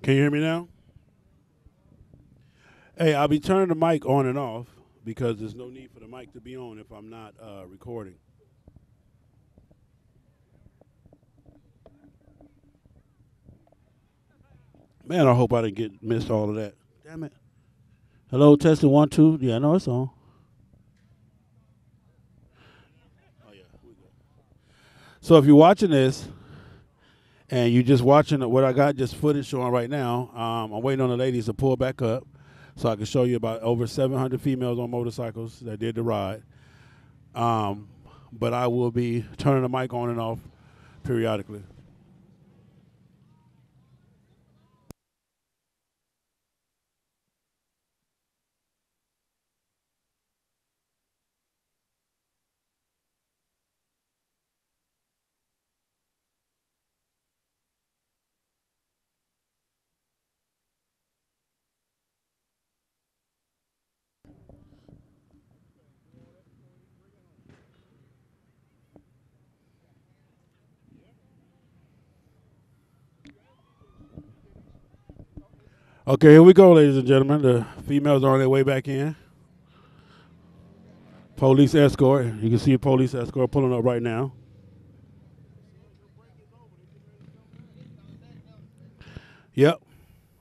Can you hear me now? Hey, I'll be turning the mic on and off because there's no need for the mic to be on if I'm not recording. Man, I hope I didn't miss all of that. Damn it. Hello, testing 1, 2. Yeah, I know it's on. Oh, yeah. We good. So if you're watching this and you're just watching what I got just footage showing right now, I'm waiting on the ladies to pull back up so I can show you about over 700 females on motorcycles that did the ride. but I will be turning the mic on and off periodically. Okay, here we go, ladies and gentlemen. The females are on their way back in. Police escort. You can see a police escort pulling up right now. Yep.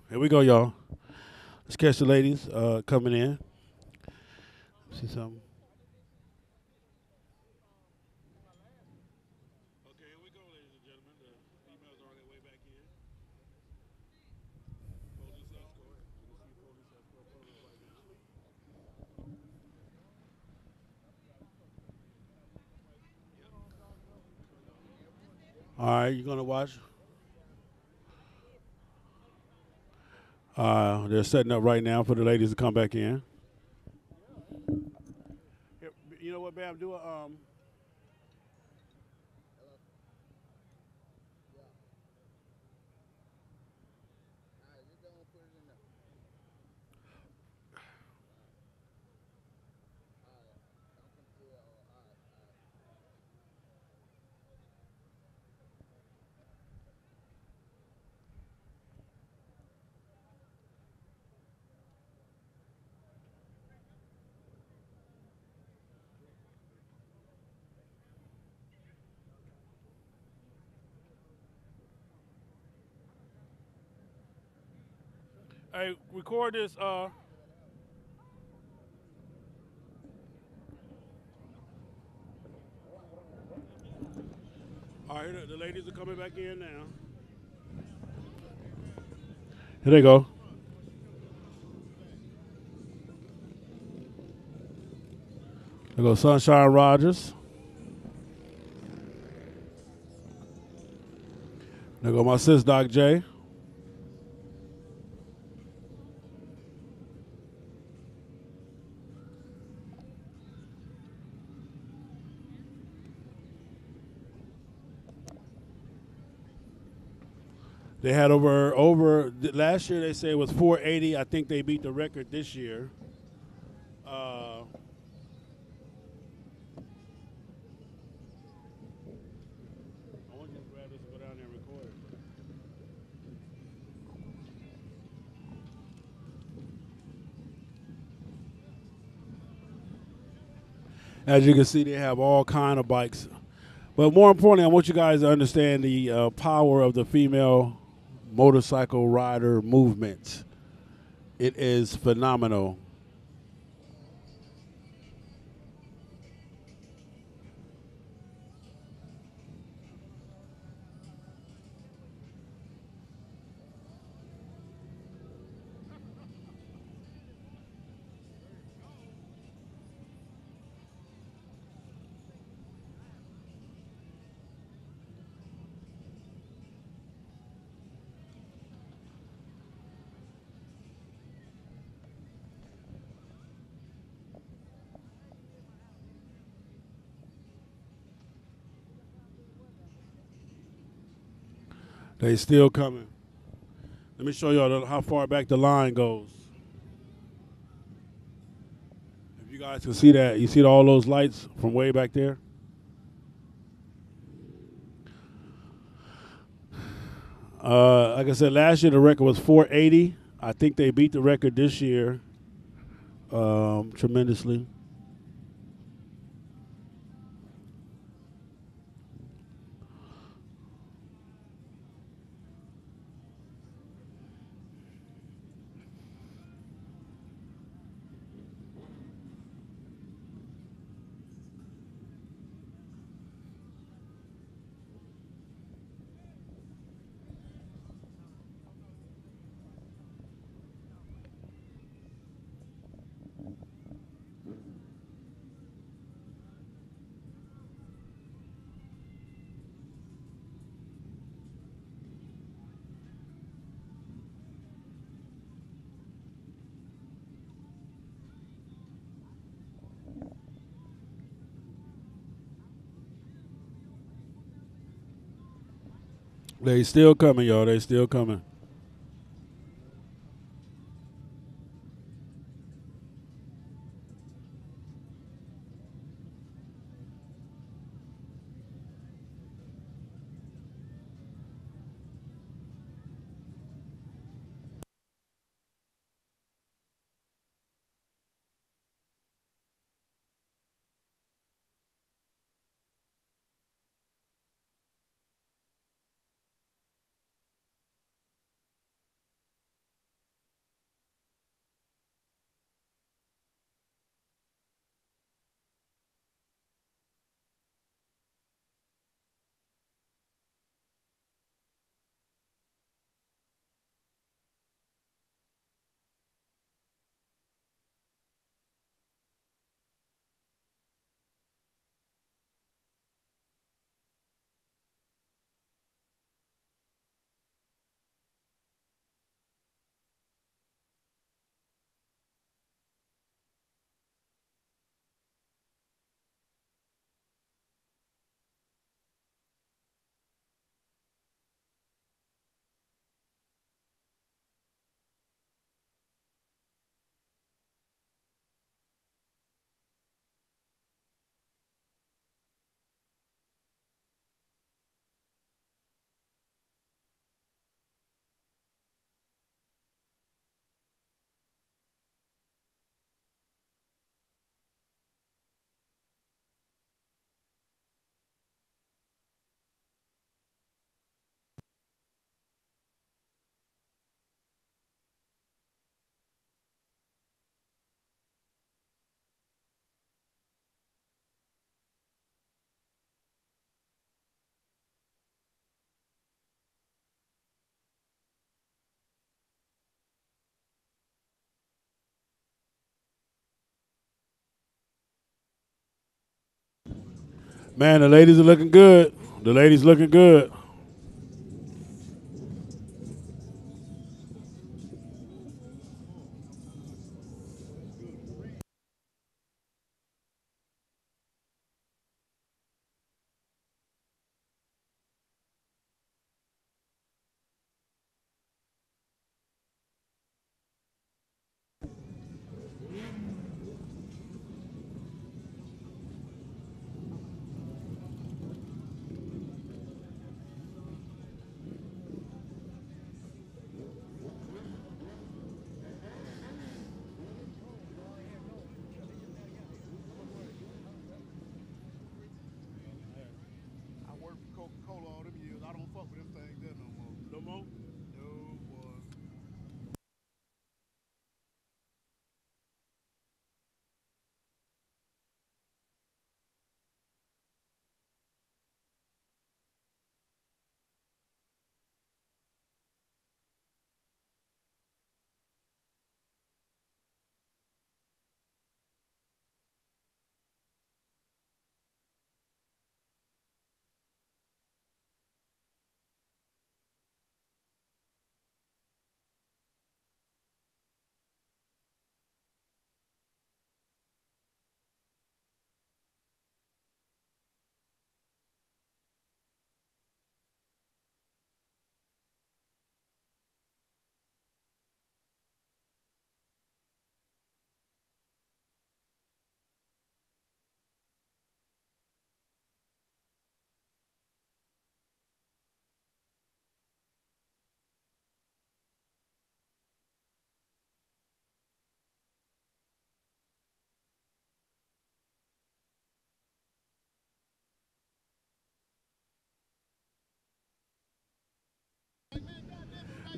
Here we go, y'all. Let's catch the ladies coming in. See something? Okay, here we go, ladies and gentlemen. The females are on their way back in. Police escort. You can see police escort pulling up right now. All right, you're gonna watch. They're setting up right now for the ladies to come back in. Here, you know what, Bam? Do a Hey, record this. All right, the ladies are coming back in now. Here they go. There goes Sunshine Rogers. There go my sis, Doc J. They had over last year. They say it was 480. I think they beat the record this year. I want you to grab this and go down there and record it. As you can see, they have all kind of bikes. But more importantly, I want you guys to understand the power of the female motorcycle rider movement. It is phenomenal. They still coming. Let me show y'all how far back the line goes. If you guys can see that, you see all those lights from way back there? Like I said, last year the record was 480. I think they beat the record this year tremendously. They still coming, y'all. They still coming. Man, the ladies are looking good. The ladies looking good. I worked for Coca-Cola all them years. I don't fuck with them things there no more. No more? No, boy.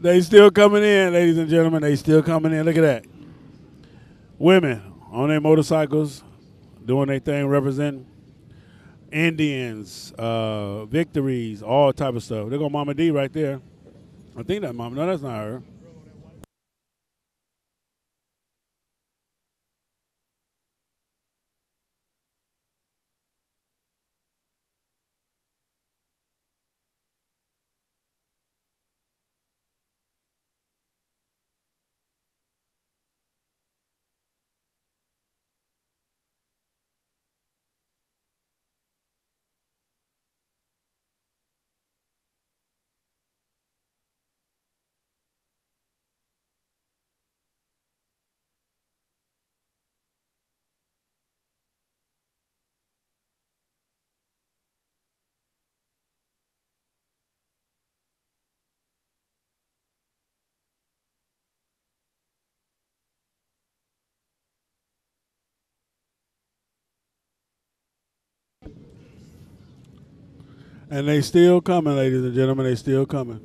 They still coming in, ladies and gentlemen. They still coming in. Look at that. Women on their motorcycles, doing their thing, representing Indians, victories, all type of stuff. There go Mama D right there. I think that Mama. No, that's not her. And they still coming, ladies and gentlemen. They still coming.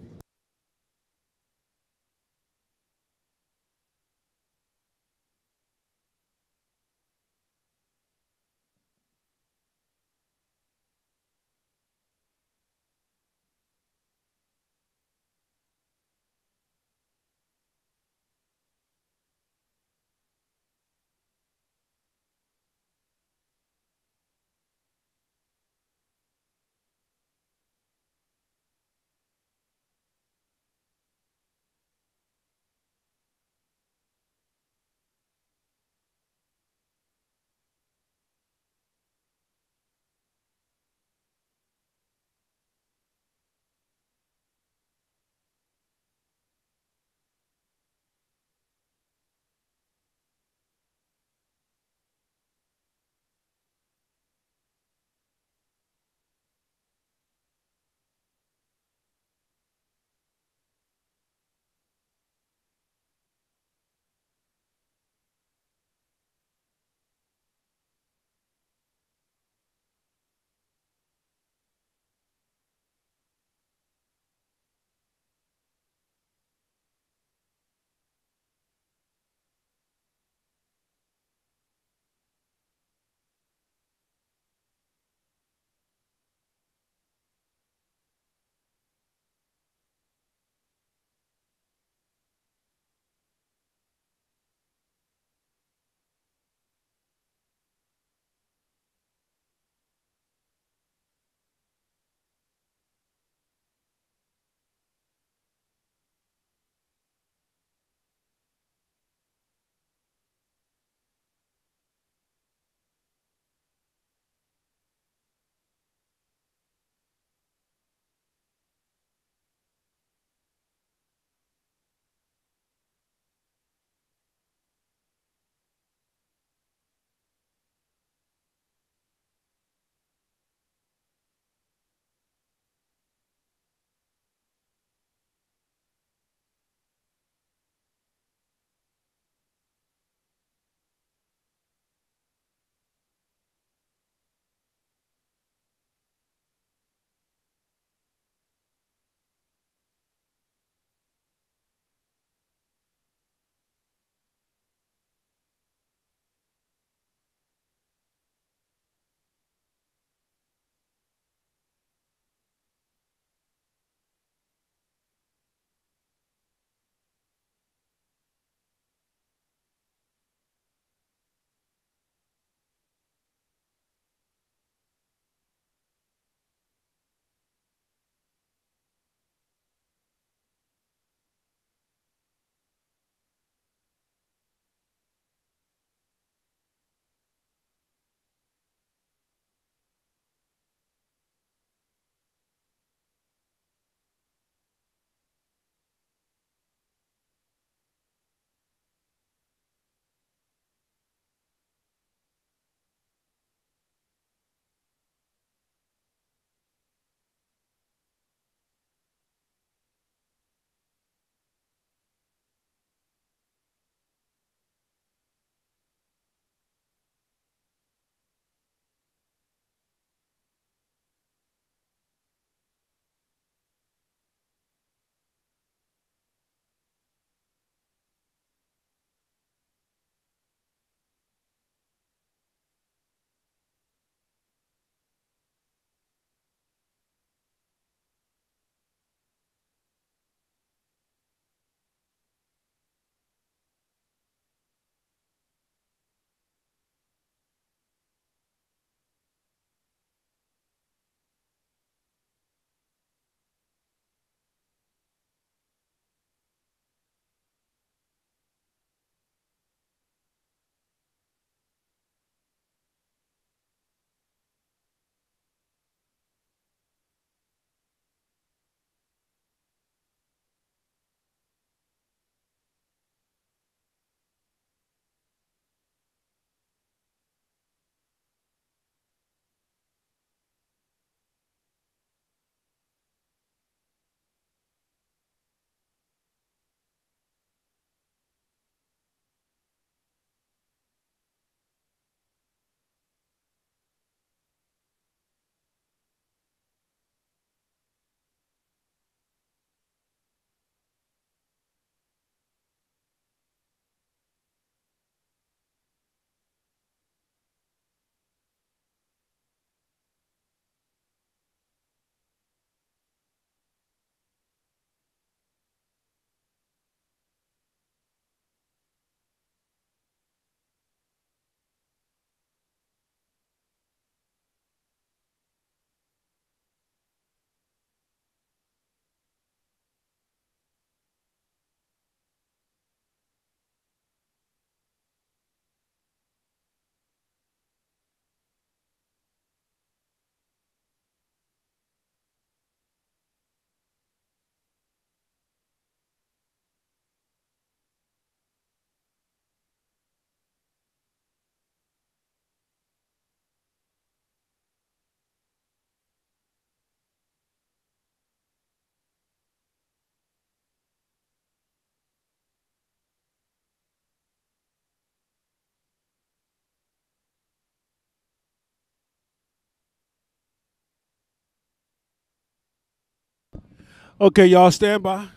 Okay, y'all stand by.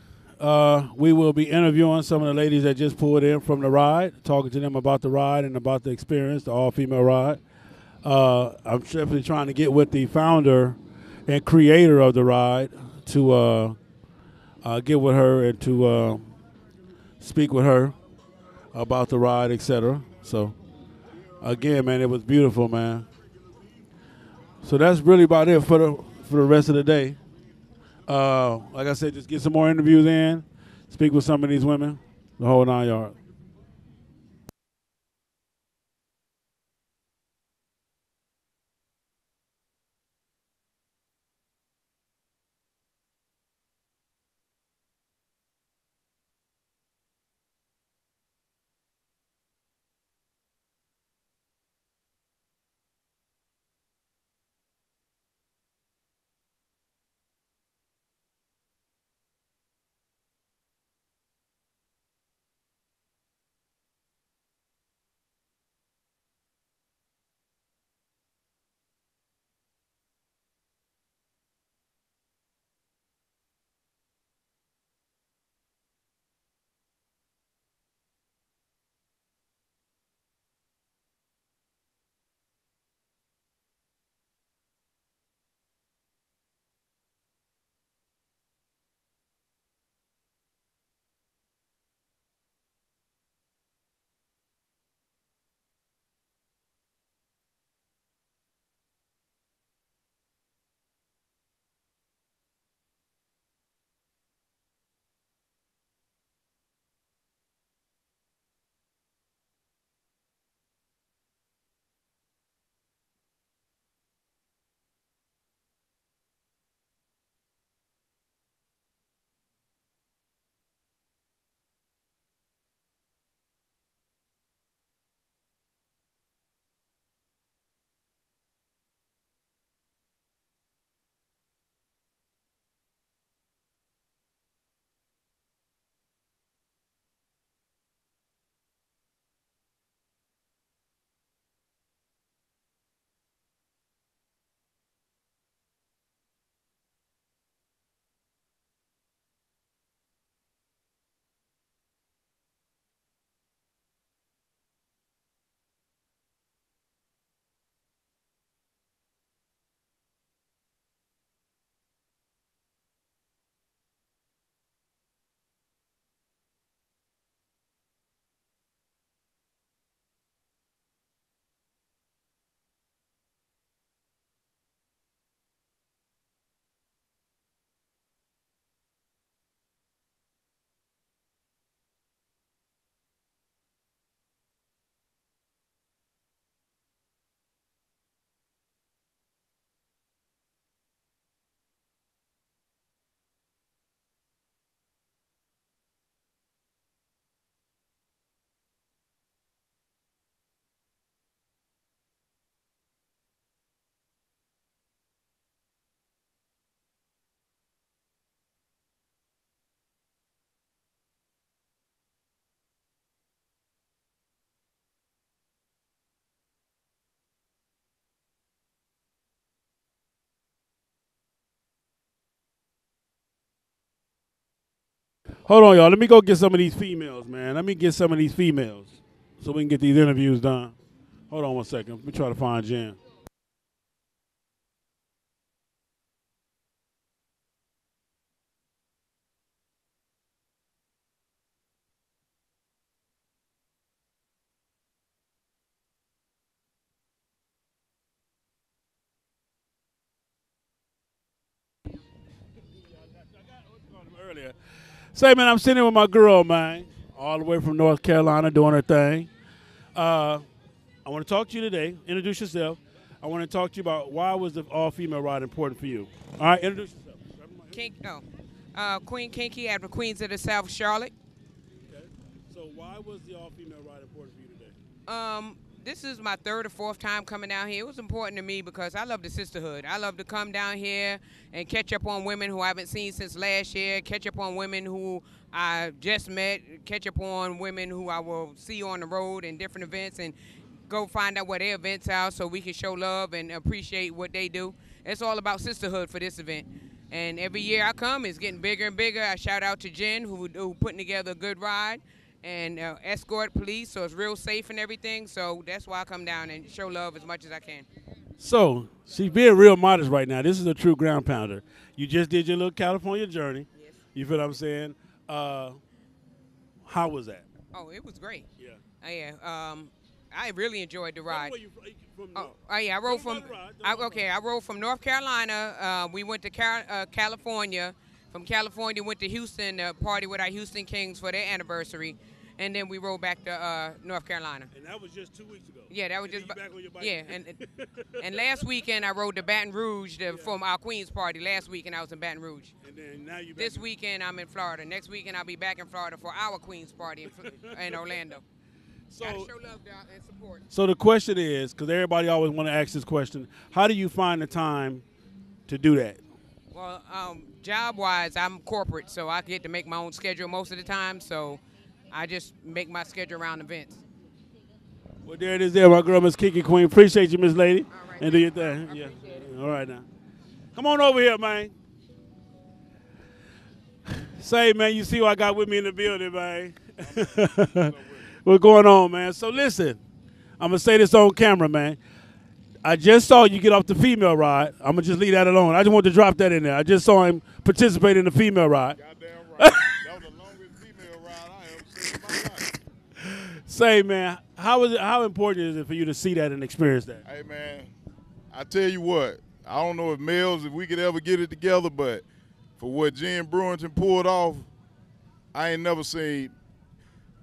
We will be interviewing some of the ladies that just pulled in from the ride, talking to them about the ride and about the experience, the all-female ride. I'm definitely trying to get with the founder and creator of the ride to get with her and to speak with her about the ride, etc. So, again, man, it was beautiful, man. So that's really about it for the rest of the day. Like I said, just get some more interviews in, speak with some of these women, the whole 9 yards. Hold on, y'all. Let me go get some of these females, man. Let me get some of these females so we can get these interviews done. Hold on one second. Let me try to find Jen. Earlier. Say, man, I'm sitting with my girl, man, all the way from North Carolina doing her thing. I want to talk to you today. Introduce yourself. I want to talk to you about why was the all-female ride important for you. All right, introduce yourself. Queen Kinky out of Queens of the South, Charlotte. Okay. So why was the all-female ride important for you today? This is my third or fourth time coming down here. It was important to me because I love the sisterhood. I love to come down here and catch up on women who I haven't seen since last year, catch up on women who I just met, catch up on women who I will see on the road and different events, and go find out what their events are so we can show love and appreciate what they do. It's all about sisterhood for this event. And every year I come, it's getting bigger and bigger. I shout out to Jen, who putting together a good ride, and escort police, so it's real safe and everything. So that's why I come down and show love as much as I can. So she's being real modest right now. This is a true ground pounder. You just did your little California journey. Yes. You feel what I'm saying? How was that? Oh, it was great. Yeah. Yeah. I really enjoyed the ride. Where you from? Yeah, I rode from. I rode from North Carolina. We went to California. From California, went to Houston to party with our Houston Kings for their anniversary, and then we rode back to North Carolina. And that was just 2 weeks ago. Yeah, that was and just back on your bike. Yeah, and last weekend I rode to Baton Rouge for our Queen's party. Last weekend I was in Baton Rouge. And then now you. This weekend I'm in Florida. Next weekend I'll be back in Florida for our Queen's party in Orlando. So, gotta show love and support. So the question is, because everybody always want to ask this question, how do you find the time to do that? Well, job-wise, I'm corporate, so I get to make my own schedule most of the time. So I just make my schedule around events. Well, there it is there, my girl, Miss Kiki Queen. Appreciate you, Miss Lady. All right. And do your thing. Yeah. All right now. Come on over here, man. Say, man, you see who I got with me in the building, man. What's going on, man? So listen, I'm going to say this on camera, man. I just saw you get off the female ride. I'm going to just leave that alone. I just want to drop that in there. I just saw him participate in the female ride. Goddamn right. That was the longest female ride I ever seen in my life. Say, man, how important is it for you to see that and experience that? Hey, man, I tell you what, I don't know if males, if we could ever get it together, but for what Jen Brewington pulled off, I ain't never seen.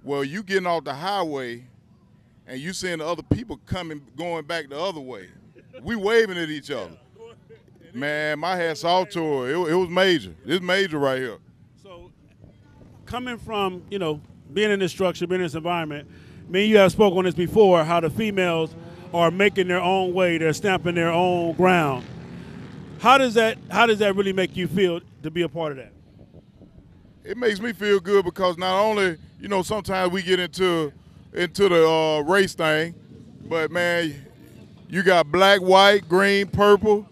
Well, you getting off the highway and you seeing the other people going back the other way. We waving at each other. Man, my hat's off to her. It was major. It's major right here. So coming from, being in this structure, being in this environment, me and you have spoken on this before, how the females are making their own way, they're stamping their own ground. How does that really make you feel to be a part of that? It makes me feel good because not only, sometimes we get into the race thing, but man, you got black, white, green, purple.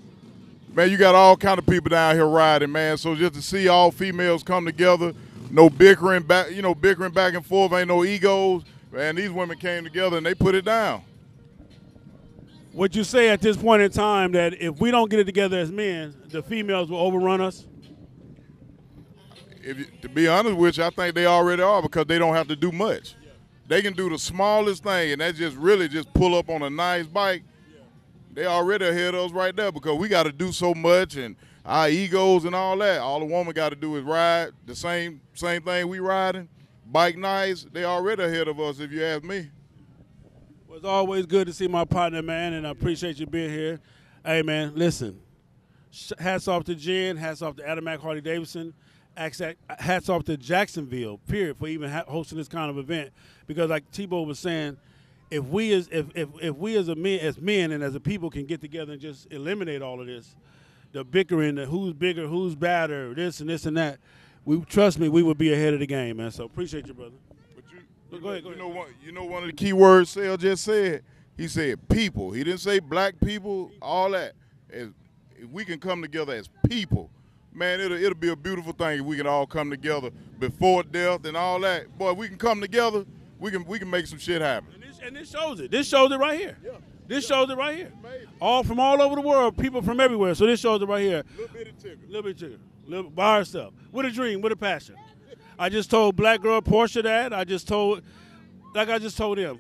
Man, you got all kind of people down here riding, man. So just to see all females come together, no bickering back and forth, ain't no egos. Man, these women came together and they put it down. Would you say at this point in time that if we don't get it together as men, the females will overrun us? To be honest with you, I think they already are because they don't have to do much. They can do the smallest thing, and that's just really just pull up on a nice bike. They already ahead of us right there because we got to do so much and our egos and all that. All the woman got to do is ride the same thing we riding, bike nice. They already ahead of us if you ask me. Well, it's always good to see my partner, man, and I appreciate you being here. Hey, man, listen, hats off to Jen, hats off to HNIC Harley-Davidson. Hats off to Jacksonville, period, for even hosting this kind of event. Because like Tebow was saying, if we as men and as a people can get together and just eliminate all of this, the bickering, the who's bigger, who's badder, this and this and that, trust me, we would be ahead of the game, man. So appreciate you, brother. But go ahead. You know one of the key words Sale just said? He said people. He didn't say black people, all that. If we can come together as people, man, it'll be a beautiful thing if we can all come together before death and all that. Boy, if we can come together, we can make some shit happen. And this shows it. This shows it right here. Yeah. This shows it right here. All from all over the world, people from everywhere. So this shows it right here. Little bit tigger. By herself. With a dream, with a passion. I just told black girl Portia that. I just told him.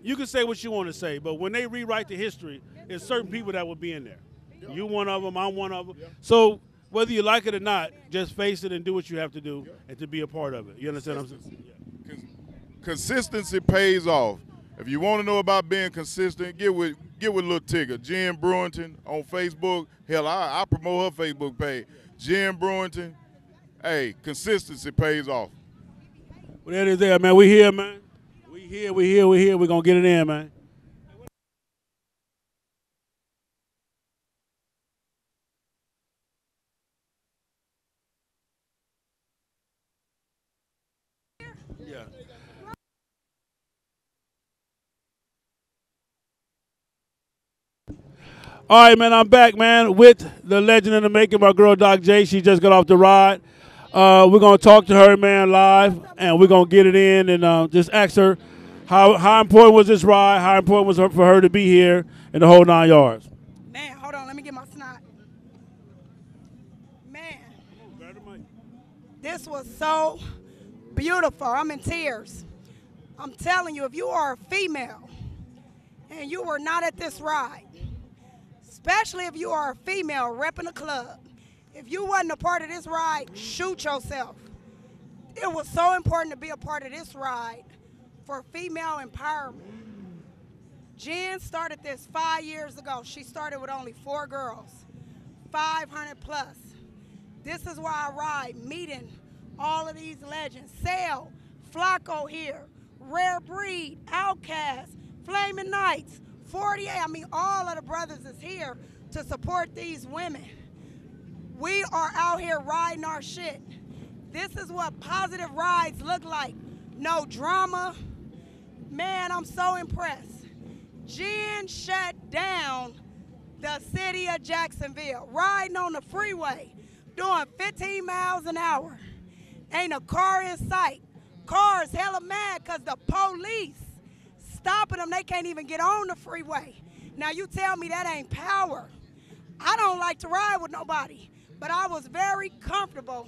You can say what you want to say, but when they rewrite the history, there's certain people that will be in there. Yeah. You one of them, I'm one of them. Yeah. So whether you like it or not, just face it and do what you have to do and to be a part of it. You understand what I'm saying? Yeah. Consistency pays off. If you want to know about being consistent, get with Lil Tigger, Jen Brewington on Facebook. Hell, I promote her Facebook page. Jen Brewington. Hey, consistency pays off. Well, that is there, man. We here, man. We here. We're going to get it in, man. Yeah. All right, man, I'm back, man, with the legend in the making, my girl, Doc J. She just got off the ride. We're going to talk to her, man, live, and we're going to get it in and just ask her how important was this ride, how important was it for her to be here in the whole 9 yards. Man, hold on, let me get my snot. Man, this was so beautiful. I'm in tears. I'm telling you, if you are a female and you were not at this ride, especially if you are a female repping a club, if you wasn't a part of this ride, shoot yourself. It was so important to be a part of this ride for female empowerment. Jen started this 5 years ago. She started with only 4 girls, 500 plus. This is why I ride, meeting all of these legends. Sale, Flacco here, Rare Breed, Outcast, Flaming Knights, 48. I mean, all of the brothers is here to support these women. We are out here riding our shit. This is what positive rides look like. No drama. Man, I'm so impressed. Jen shut down the city of Jacksonville, riding on the freeway, doing 15 miles an hour. Ain't a car in sight. Cars hella mad because the police stopping them. They can't even get on the freeway. Now you tell me that ain't power. I don't like to ride with nobody, but I was very comfortable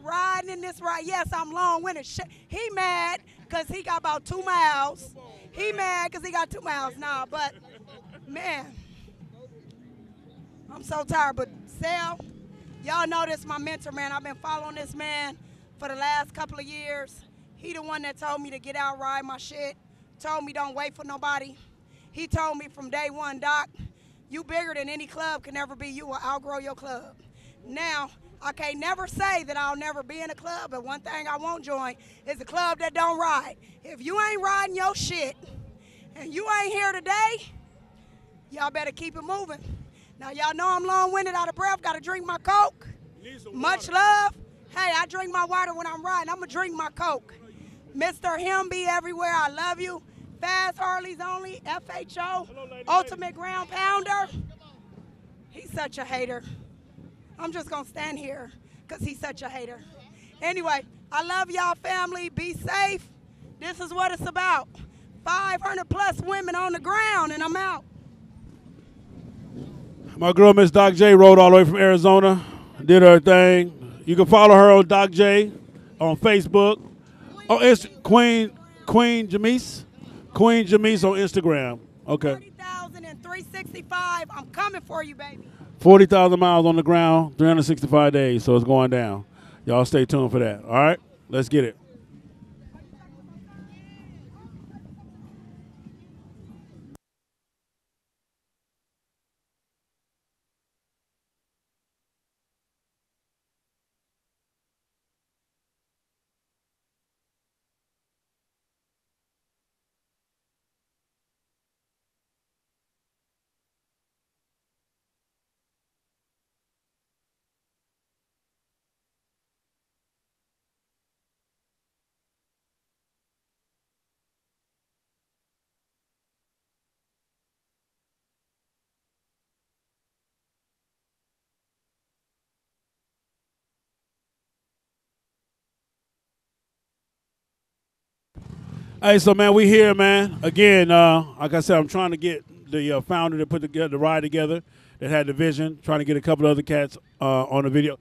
riding in this ride. Yes, I'm long-winded. He mad because he got about 2 miles. He mad because he got 2 miles now, but man, I'm so tired. But Sal, y'all know this my mentor, man. I've been following this man for the last couple of years. He the one that told me to get out, ride my shit, told me don't wait for nobody. He told me from day one, Doc, you bigger than any club can ever be. You will outgrow your club. Now, I can't never say that I'll never be in a club, but one thing I won't join is a club that don't ride. If you ain't riding your shit and you ain't here today, y'all better keep it moving. Now, y'all know I'm long-winded, out of breath, got to drink my Coke. Much love. Hey, I drink my water when I'm riding. I'm going to drink my Coke. Mr. Him be everywhere. I love you. Fast Harleys only, FHO, Ultimate Ground Pounder. He's such a hater. I'm just going to stand here because he's such a hater. Anyway, I love y'all, family. Be safe. This is what it's about. 500 plus women on the ground, and I'm out. My girl, Miss Doc J, rode all the way from Arizona, did her thing. You can follow her on Doc J on Facebook. Oh, it's Queen Jamise. Queen Jamise on Instagram. Okay. 40,000 and 365. I'm coming for you, baby. 40,000 miles on the ground, 365 days, so it's going down. Y'all stay tuned for that. All right? Let's get it. Hey, so, man, we here, man. Again, like I said, I'm trying to get the founder to put the ride together that had the vision, trying to get a couple of other cats on the video.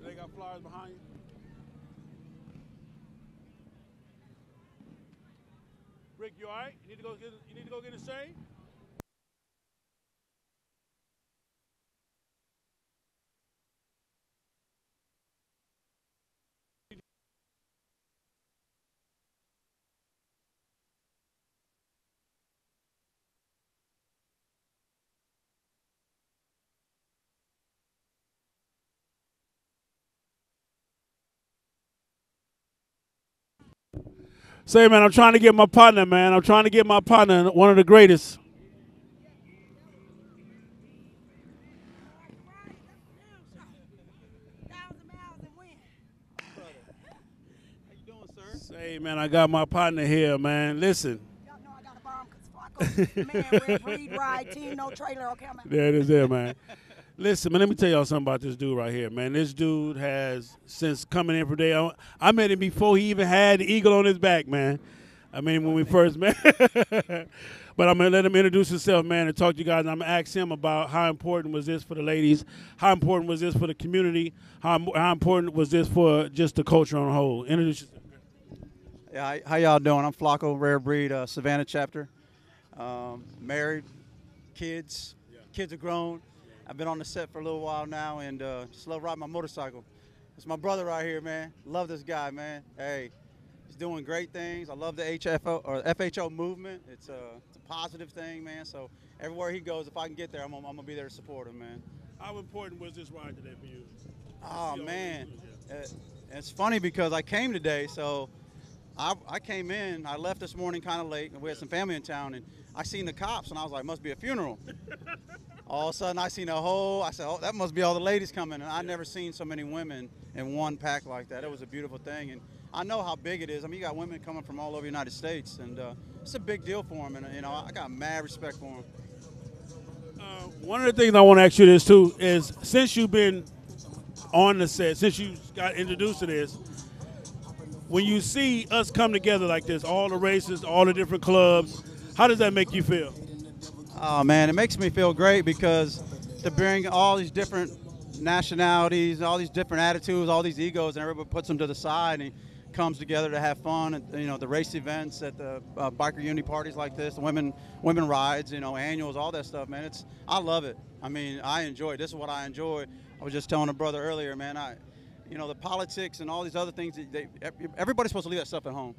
They got flyers behind you. Rick, you all right? You need to go get a shave? Say, man, I'm trying to get my partner, man. I'm trying to get my partner, one of the greatest. Say, man, I got my partner here, man. Listen. Y'all know I got a bomb because man, red breed ride team, no trailer. Okay, I'm There it is there, man. Listen, man, let me tell y'all something about this dude right here, man. This dude has, since coming in for day, I met him before he even had the eagle on his back, man. I mean, when we first met. But I'm going to let him introduce himself, man, and talk to you guys. And I'm going to ask him about how important was this for the ladies, how important was this for the community, how important was this for just the culture on the whole. Introduce yourself. Yeah, how y'all doing? I'm Flacco, Rare Breed, Savannah chapter. Married, kids. Kids are grown. I've been on the set for a little while now, and just love riding my motorcycle. It's my brother right here, man. Love this guy, man. Hey, he's doing great things. I love the FHO movement. It's a positive thing, man. So everywhere he goes, if I can get there, I'm gonna be there to support him, man. How important was this ride today for you? Oh man, it's funny because I came today, so. I came in, I left this morning kind of late, and we had some family in town, and I seen the cops, and I was like, must be a funeral. All of a sudden, I seen I said, oh, that must be all the ladies coming, and I've never seen so many women in one pack like that. It was a beautiful thing, and I know how big it is. I mean, you got women coming from all over the United States, and it's a big deal for them, and, you know, I got mad respect for them. One of the things I want to ask you this, too, is since you've been on the set, since you got introduced to this, when you see us come together like this, all the races, all the different clubs, how does that make you feel? Oh, man, it makes me feel great because to bring all these different nationalities, all these different attitudes, all these egos, and everybody puts them to the side and comes together to have fun. And, you know, the race events at the biker unity parties like this, the women rides, you know, annuals, all that stuff, man. I love it. I mean, I enjoy it. This is what I enjoy. I was just telling a brother earlier, man, you know, the politics and all these other things, everybody's supposed to leave that stuff at home,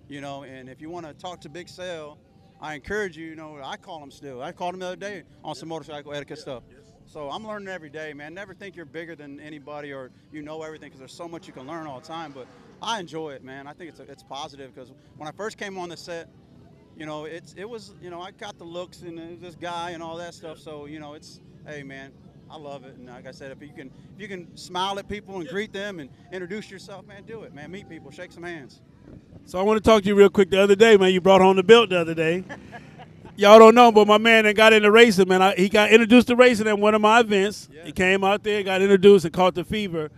you know, and if you want to talk to Big Sale, I encourage you, you know, I call him still. I called him the other day on some motorcycle etiquette stuff. So I'm learning every day, man. Never think you're bigger than anybody or you know everything because there's so much you can learn all the time, but I enjoy it, man. I think it's positive because when I first came on the set, you know, it was, you know, I got the looks and this guy and all that stuff, so, you know, hey, man. I love it, and like I said, if you can smile at people and greet them and introduce yourself, man, do it, man. Meet people, shake some hands. So I want to talk to you real quick. The other day, man, you brought home the belt the other day. Y'all don't know, but my man that got into racing, man, he got introduced to racing at one of my events. Yeah. He came out there, got introduced, and caught the fever.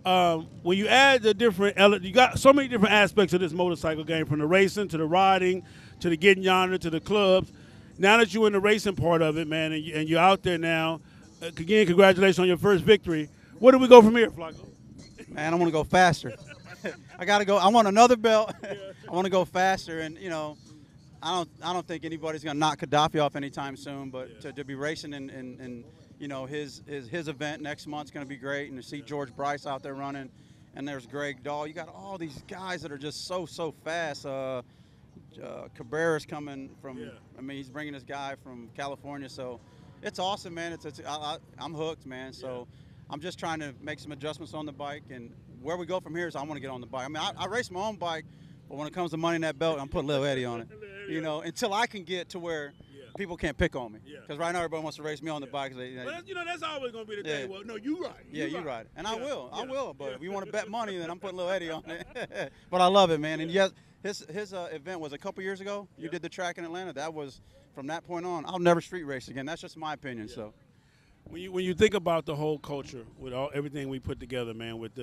When you add the different, you got so many different aspects of this motorcycle game, from the racing to the riding to the getting yonder to the clubs. Now that you're in the racing part of it, man, and you're out there now. Again, congratulations on your first victory. Where do we go from here, Flacco? Man, I want to go faster. I got to go. I want another belt. I want to go faster, and you know, I don't think anybody's gonna knock Gaddafi off anytime soon. But to be racing and you know his event next month's gonna be great, and to see George Bryce out there running, and there's Greg Dahl. You got all these guys that are just so fast. Cabrera's coming from. I mean, he's bringing this guy from California, so. It's awesome, man. I'm hooked, man. So I'm just trying to make some adjustments on the bike, and where we go from here is I want to get on the bike. I mean, I race my own bike, but when it comes to money in that belt, I'm putting Lil Eddie on it. You know, until I can get to where people can't pick on me. Because right now everybody wants to race me on the bike. You know, that's always going to be the day. Well, no, you ride. You ride. And I will. But if you want to bet money, then I'm putting Lil Eddie on it. But I love it, man. And yes, his event was a couple years ago. You did the track in Atlanta. That was, from that point on, I'll never street race again. That's just my opinion. So. When you think about the whole culture with everything we put together, man, with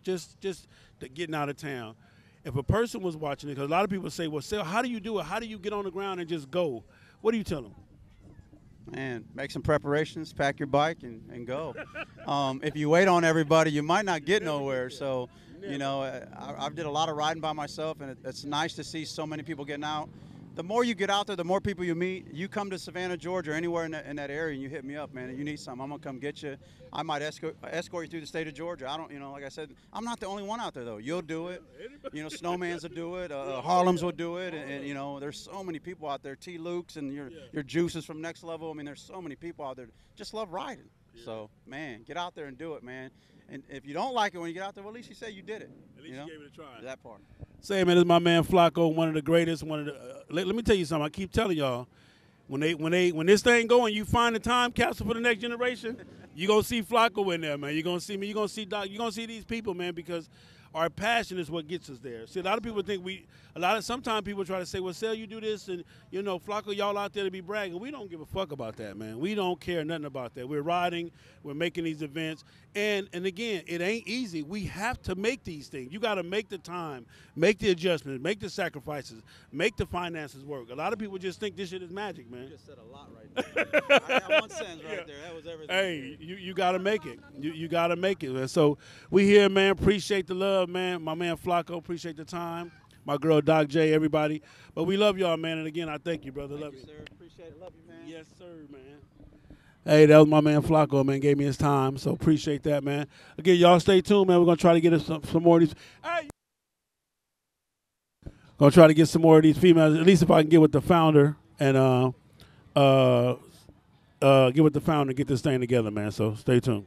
just the getting out of town, if a person was watching it, because a lot of people say, well, Sal, how do you do it? How do you get on the ground and just go? What do you tell them? Man, make some preparations, pack your bike, and go. If you wait on everybody, you might not get nowhere. So, you know, I did a lot of riding by myself, and it's nice to see so many people getting out. The more you get out there, the more people you meet. You come to Savannah, Georgia, or anywhere in that area, and you hit me up, man, and you need something, I'm going to come get you. I might escort you through the state of Georgia. I don't, you know, like I said, I'm not the only one out there, though. You'll do it. You know, Snowmans will do it. Harlem's will do it. And, you know, there's so many people out there. T. Luke's and your Juices from Next Level. I mean, there's so many people out there that just love riding. So, man, get out there and do it, man. And if you don't like it when you get out there, well, at least you say you did it. At least you gave it a try. That part. Say, man, this is my man Flacco, one of the greatest. One of the. Let me tell you something. I keep telling y'all, when this thing going, you find the time capsule for the next generation. You gonna see Flacco in there, man. You gonna see me. You gonna see Doc. You gonna see these people, man, because our passion is what gets us there. See, a lot of people think sometimes people try to say, well, Sel, you do this, and, Flacco, y'all out there to be bragging. We don't give a fuck about that, man. We don't care nothing about that. We're riding. We're making these events. And again, it ain't easy. We have to make these things. You got to make the time, make the adjustments, make the sacrifices, make the finances work. A lot of people just think this shit is magic, man. You just said a lot right there. I got one sentence right there. That was everything. Hey, you got to make it. You got to make it. And so we here, man. Appreciate the love, man. My man Flacco, appreciate the time. My girl Doc J, everybody. But we love y'all, man. And again, I thank you, brother. Love you. Sir. Appreciate it. Love you, man. Yes, sir, man. Hey, that was my man Flacco, man. Gave me his time. So appreciate that, man. Again, y'all stay tuned, man. We're going to try to get some more of these. Hey. Going to try to get some more of these females, at least if I can get with the founder and get with the founder and get this thing together, man. So stay tuned.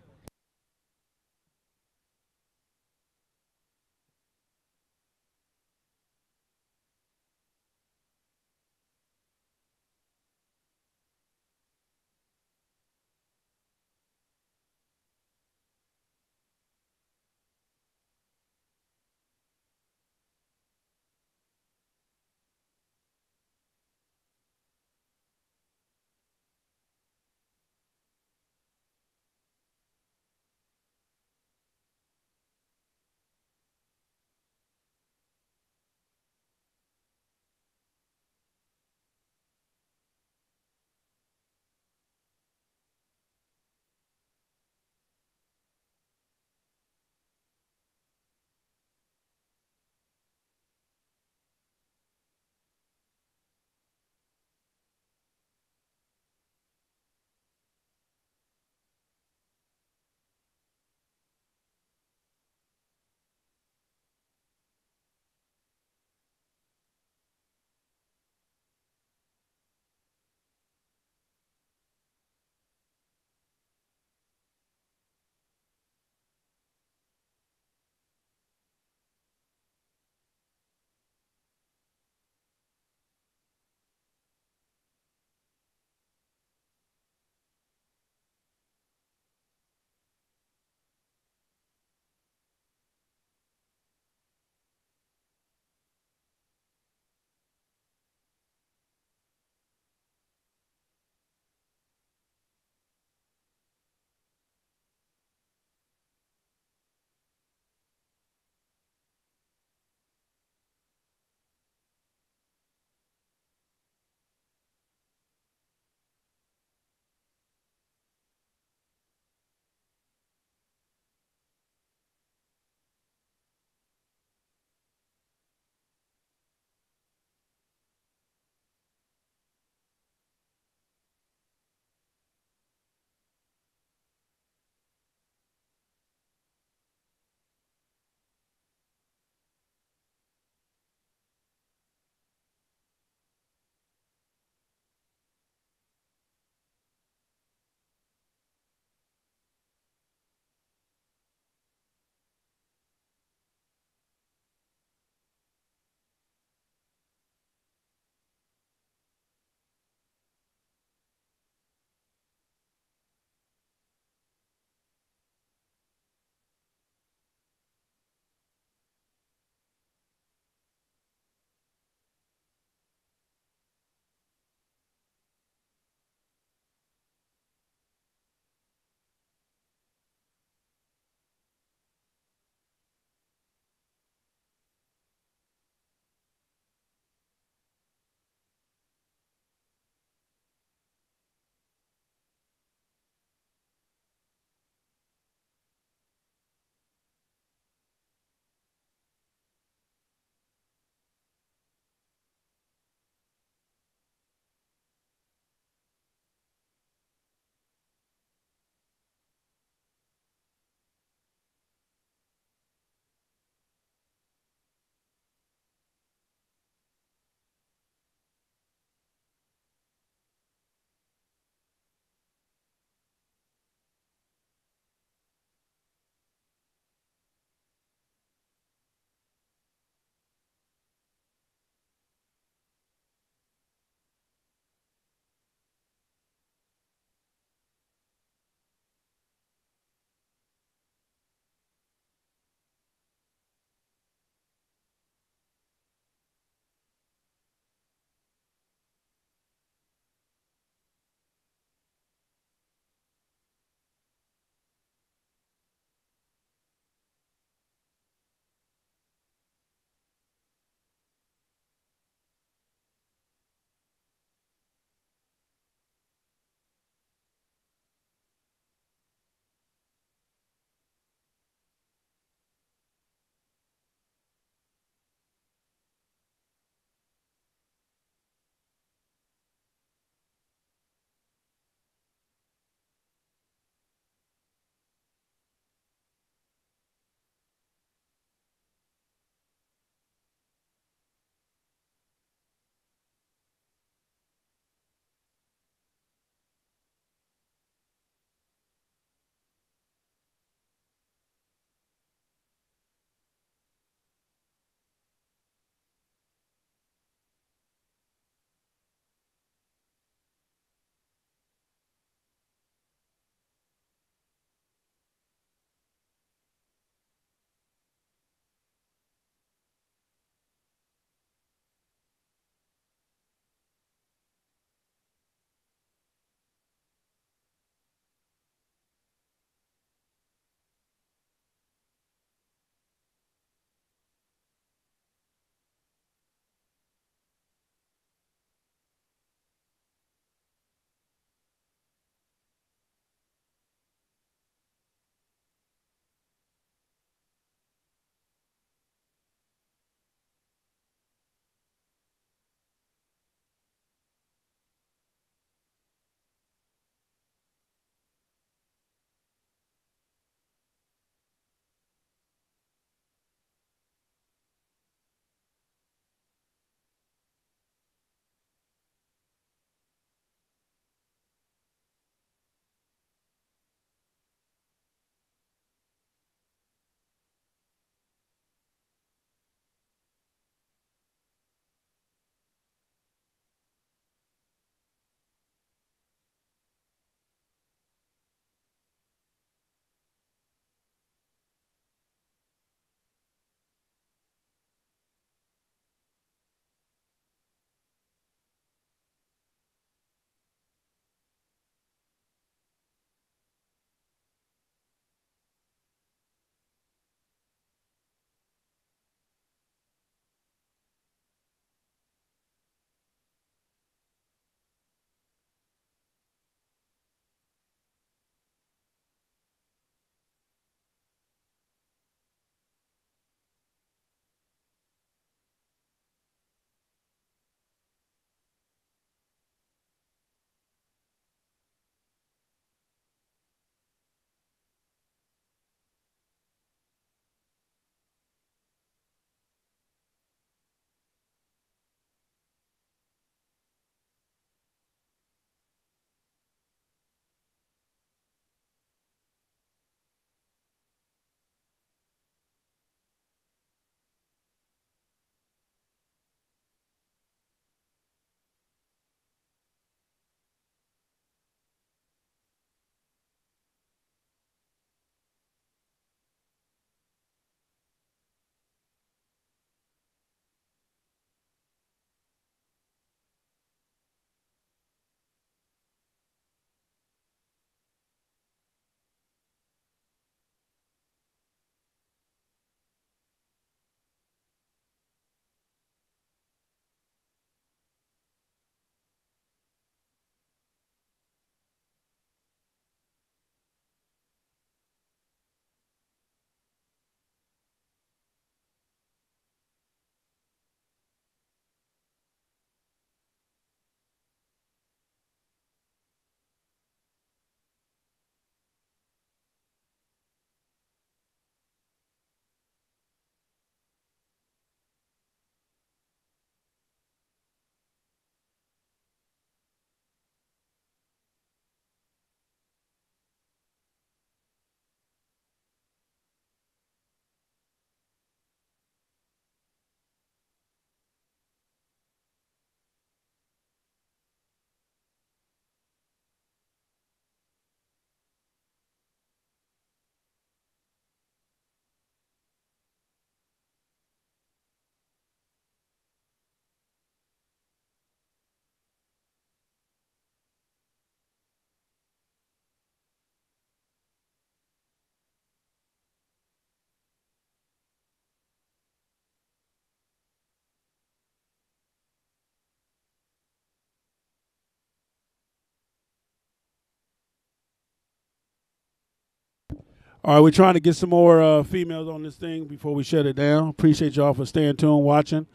All right, we're trying to get some more females on this thing before we shut it down. Appreciate y'all for staying tuned, watching,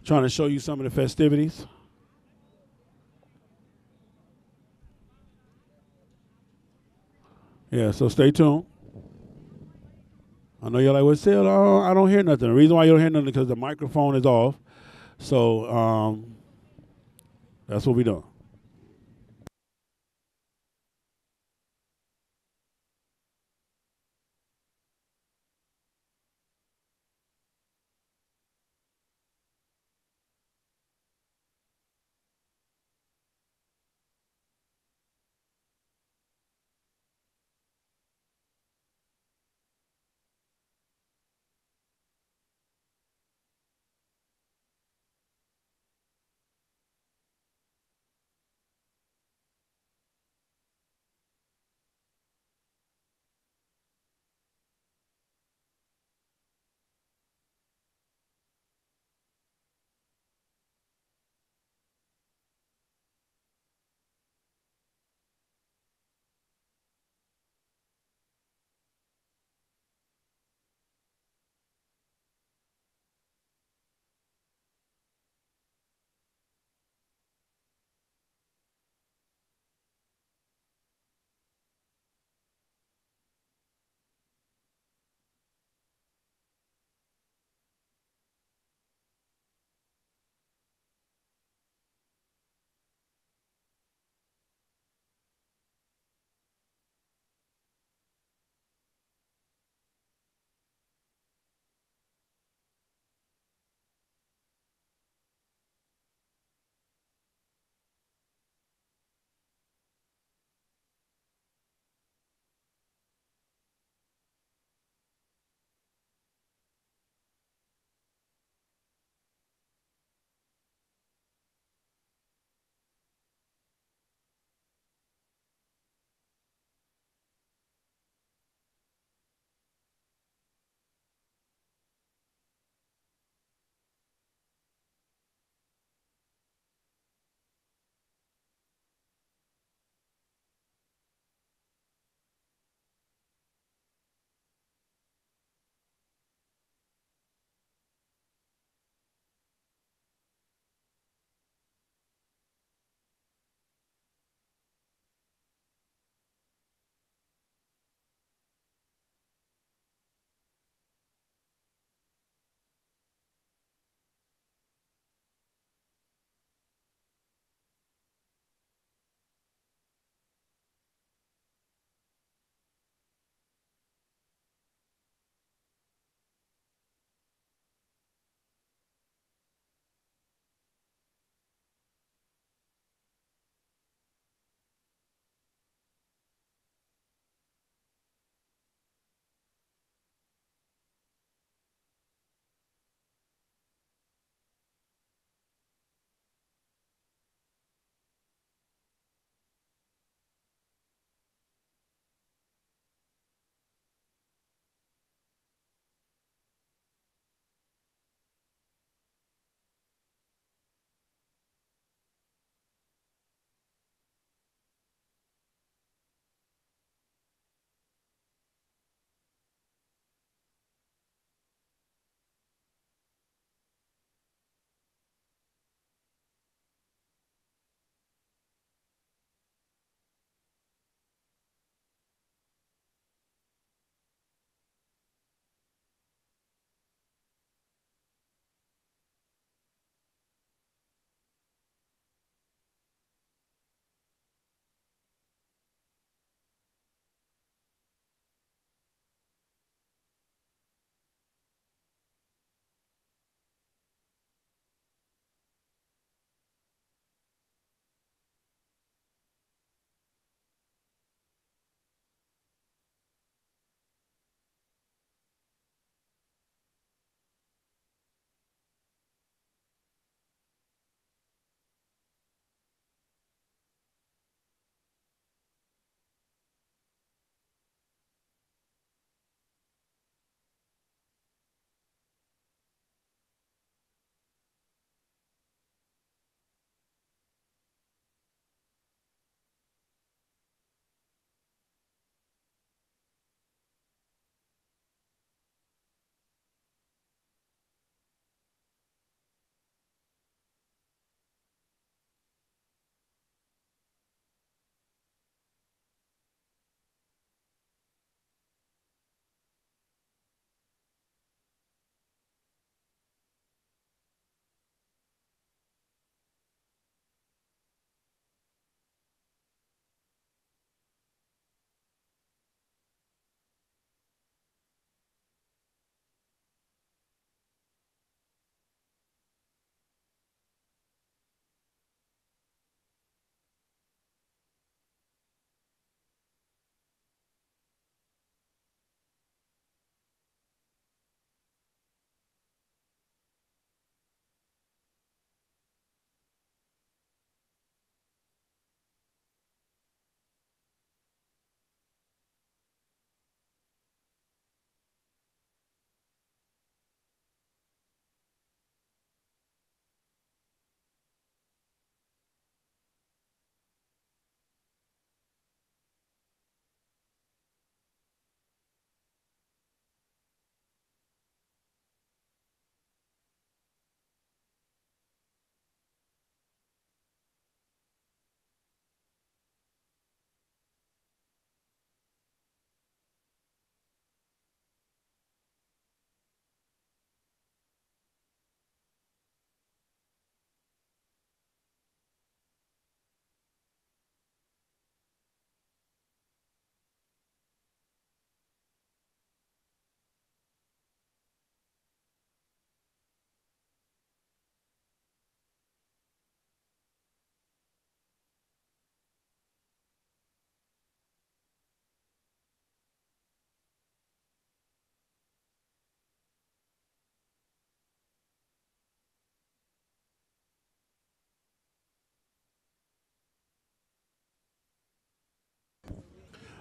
trying to show you some of the festivities. Yeah, so stay tuned. I know you're like, well, still, I don't hear nothing. The reason why you don't hear nothing is because the microphone is off. So that's what we're doing.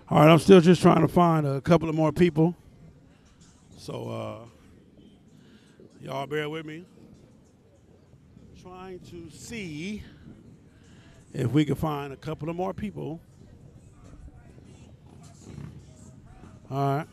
All right, I'm still just trying to find a couple of more people. So y'all bear with me. Trying to see if we can find a couple of more people. All right.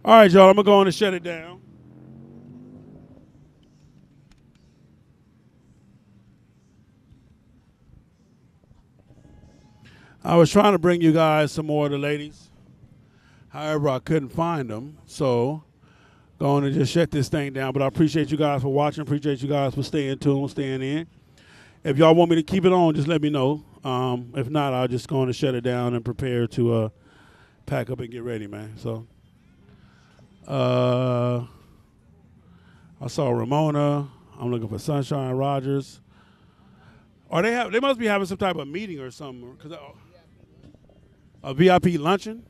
All right, y'all, I'm going to go on and shut it down. I was trying to bring you guys some more of the ladies. However, I couldn't find them. So, going to just shut this thing down. But I appreciate you guys for watching. Appreciate you guys for staying tuned, staying in. If y'all want me to keep it on, just let me know. If not, I'll just go on and shut it down and prepare to pack up and get ready, man. So, I saw Ramona. I'm looking for Sunshine Rogers. Or they must be having some type of meeting or something. A VIP luncheon?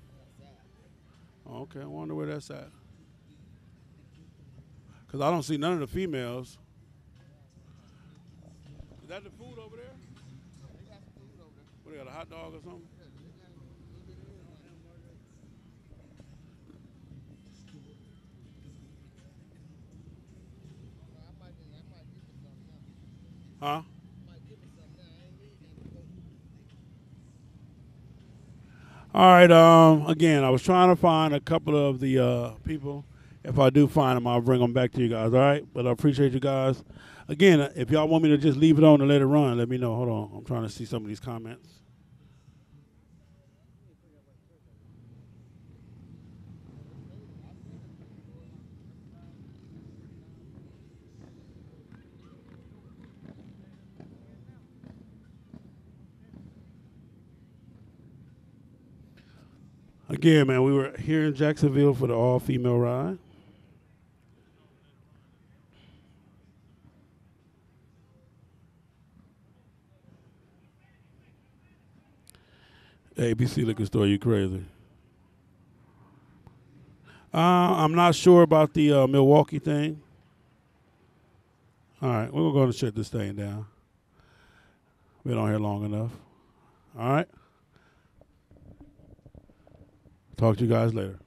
Okay, I wonder where that's at. Because I don't see none of the females. Is that the food over there? What, they got a hot dog or something? Huh? All right, again, I was trying to find a couple of the people. If I do find them, I'll bring them back to you guys, all right? But I appreciate you guys. Again, if y'all want me to just leave it on and let it run, let me know. Hold on. I'm trying to see some of these comments. Again, man, we were here in Jacksonville for the all-female ride. ABC Liquor Store, you crazy. I'm not sure about the Milwaukee thing. All right, we're going to shut this thing down. Been on here long enough. All right. Talk to you guys later.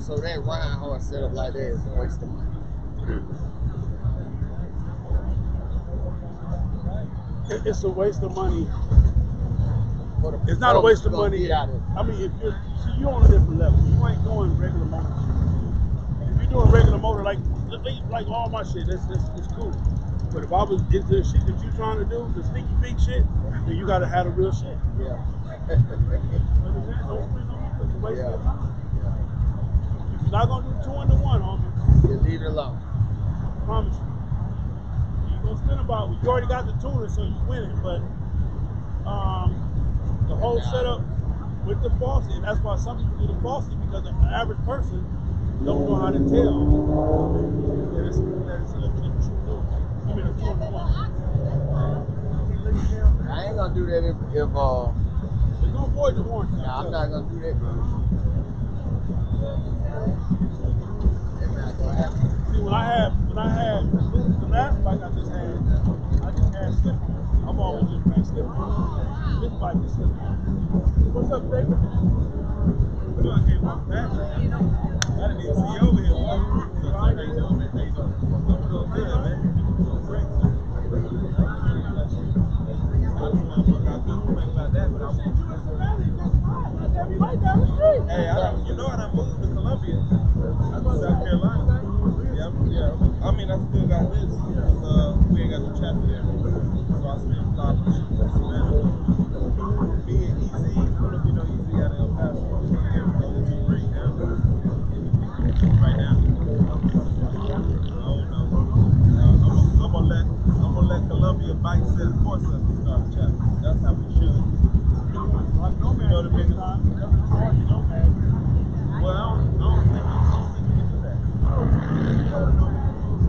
So that round horse set up like that is a waste of money. It's a waste of money. It's not a waste of money. I mean, if you're on a different level, you ain't doing regular motor. If you're doing regular motor, like all my shit, that's cool. But if I was into the shit that you're trying to do, the sneaky peek shit, then you gotta have the real shit. Yeah. It's a waste of money. If you're not gonna do 2-1, homie, you leave it alone. I promise you. You're gonna spend about. You already got the tuner, so you win it. But the whole setup with the Fawcett, and that's why some people do the Fawcett, because the average person don't know how to tell that it's a true tool. I mean, a 2-1. I ain't gonna do that if It's gonna void the warranty. Nah, I'm not gonna do that. See, when I had the last bike I just had slip. I've always just been What's up, baby? I came from back. I didn't even see you over here. How you doing, man? How you doing? Doing good, man. Doing great. I just want to talk about that, but I want right down the street. Hey, you know I done moved to Columbia. I'm from South Carolina. Yeah. I mean, I still got this. We ain't got no chapter there. So I spent 5 years in Savannah. Me and Easy, I don't know if you know Easy out of El Paso. It's a great town. Right now. I'm gonna let Columbia bite set force us to start a chapter. That's how we should. You know the biggest. Well, I don't think we can do that.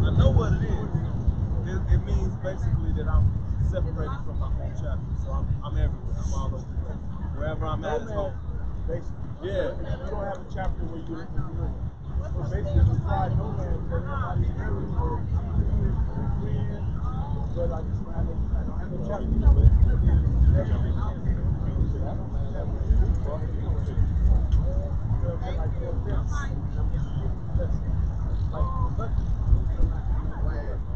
I know what it is. It means basically that I'm separated from my home chapter. So I'm everywhere. I'm all over the place. Wherever I'm at is home. Basically. Yeah. You don't have a chapter where you're in. So basically, it's fried no man. Everybody's everywhere. But I just don't have no chapter.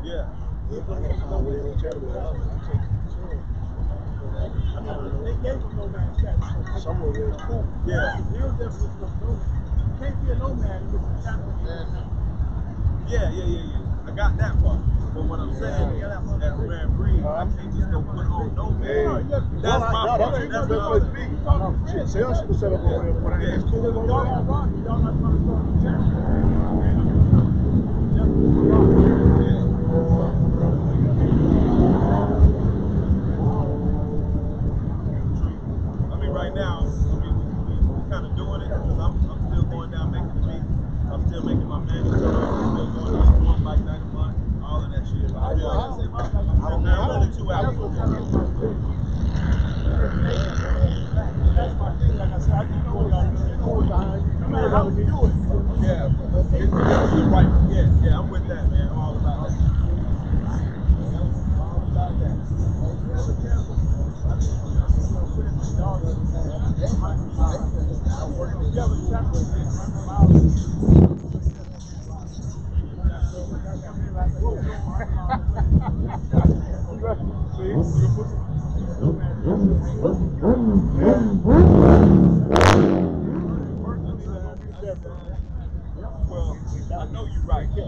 Yeah. They gave him no man status. Somewhere there. Yeah. You can't be a nomad if it's a chapter. Yeah. I got that part. But what I'm saying is, as Rare Breed, I can't just go put on nomad. That's my part. That's the other thing. Shit, Sale should have set up over there. Yeah, it's cool. Y'all not trying to start a chapter. Right now, we're kind of doing it because I'm still going down making the beat. I'm still making my man. I'm still going like 1 month, all of that shit. I'm only 2 hours. That's my thing. Like I said, I can go down all the time. No matter how we do it. Yeah. Right. Yeah, I'm with that, man. I'm all about that. All about that. Well, I know you're right. I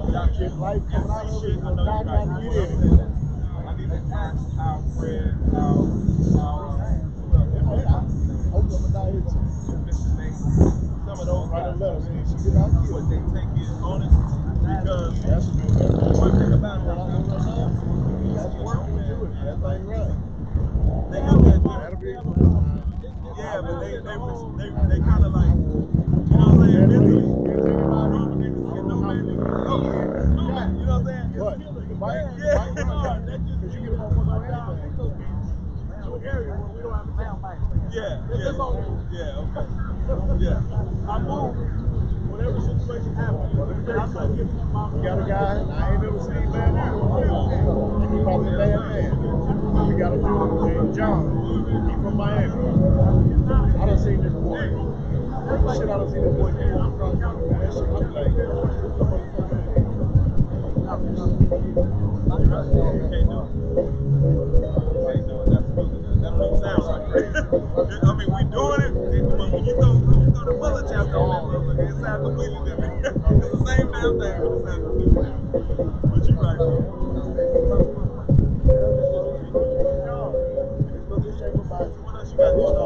need to ask how Fred, how some of those guys, what they think is on it, because one thing about it, they have that yeah, but they kind of like, you know what I'm saying, mentally, you know what I'm saying? What? Yeah, because you get them on one down to an area where we don't have a sound mic. Yeah, okay. Yeah. I move whatever situation happens. I'm not giving you my we got a guy I ain't never seen man now. He probably a bad man. We got a dude named John. He from Miami. I done seen this boy. Shit, I done seen this boy do. That shit look like I mean, we doing it, but when you throw the mother chapter on that motherfucker, it sounds completely different. It's the same damn thing, but it sounds completely different. But you right, bro. What else you got going on?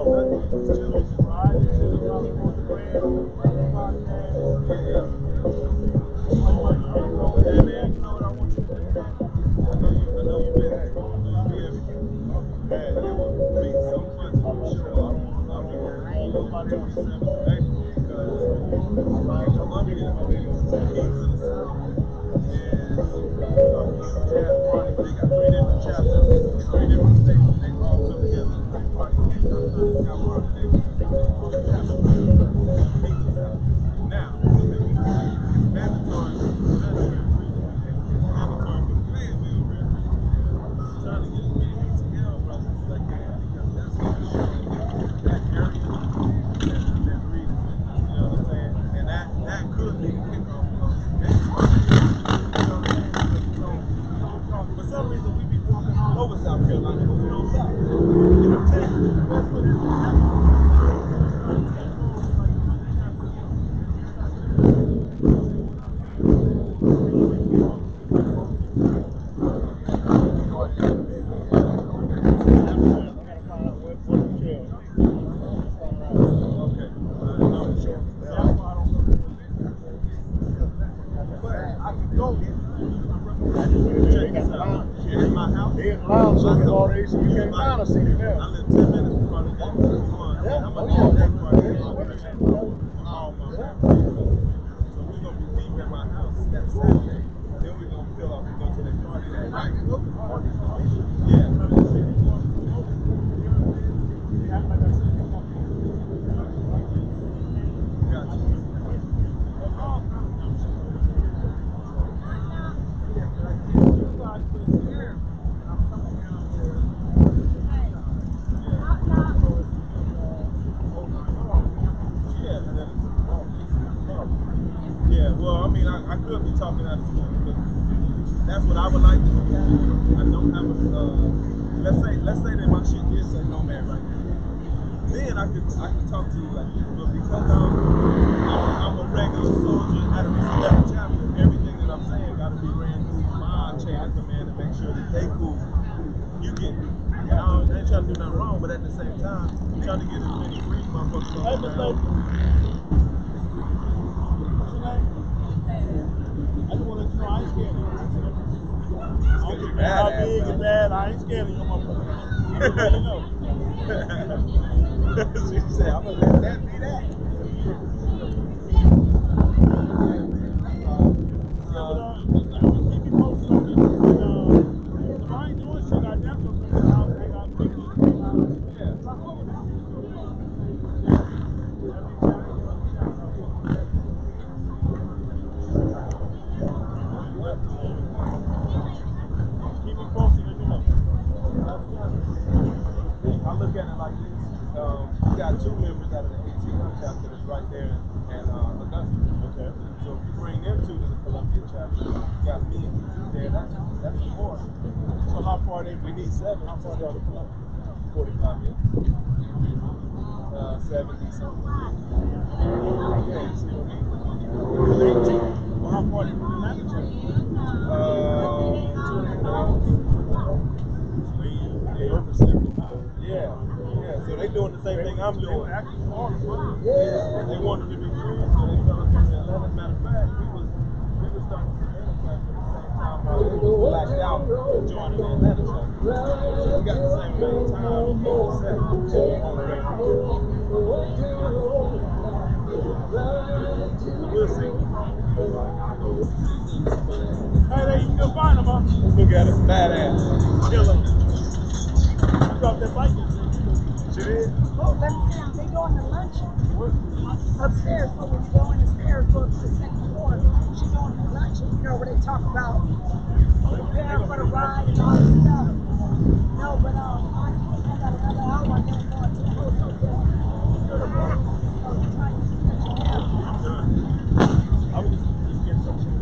Yeah, man, you know what I want you to do? I know you've been man, it would mean so much for sure. I don't want nobody else to have April because Columbia is the South. And go. Check this out. In my house. They in the lounge looking all the AC. You can't find a seat in there. I live 10 minutes from the game. I'm going to leave that part. So we're going to be deep at my house that Saturday. Then we're going to fill up and go to the party that night. Yeah. Yeah, well, I mean, I could be talking out of school, but that's what I would like to do. I don't have a, let's say that my shit did say nomad right now. Then I could talk to you like this, but because I'm a regular soldier out of this 11th chapter, everything that I'm saying got to be ran through my chain of command to make sure that they cool. You get me. I ain't trying to do nothing wrong, but at the same time, I'm trying to get as many free motherfuckers on the ground. I just want to let you know I ain't scared of you. I don't give a damn how big and bad, I ain't scared of you, motherfucker. You really know. She said, I'm going to let that be that. Keep me posted on this. And if I ain't doing shit, I definitely will come out and hang out with people. Yeah. Keep me posted, let me know. I look at it like this. We got 2 members out of the HNIC chapter that's right there in Augusta. Okay. So if you bring them 2 to the Columbia chapter, you got me and you there, that's 4. So how far we need 7. How far are they to Columbia? 45 minutes. 70 something. Yeah, you see what I mean? 18. Well, how far are they from Atlanta chapter? 2.5 hours. Yeah, over 75. Yeah. So they doing the same thing I'm doing. Yeah, they wanted to be friends, so they fell us in Atlanta. Matter of fact, we was starting to Atlanta chapter at the same time while they was blacked out and joining the Atlanta chapter. So we got the same amount of time on the set on the radio. We'll see. Hey, there, you can find them, huh? Look at it, badass. Kill them. You dropped that bike in. She did? Oh, let me see. They doing the lunch upstairs. So when you go in the stairs, go to the second floor. She doing the lunch, you know, where they talk about prepare for the ride and all this stuff. No, but I got another hour. I'm going to the hotel. I was just getting some shit.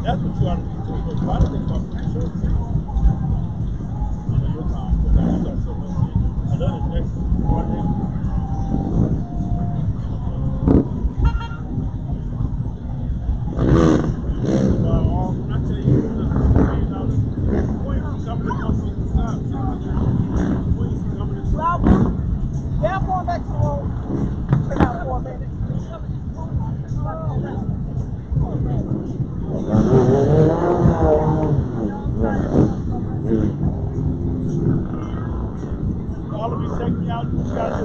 That's what you ought to do too. But why do they talk about short things? Your time, but now you got so much shit. I done it next morning. When I tell you the Queens coming to motherfucking stop. Queens coming to stop. Yeah, I'm going back to the road. For about 4 minutes. All of you check me out. You got to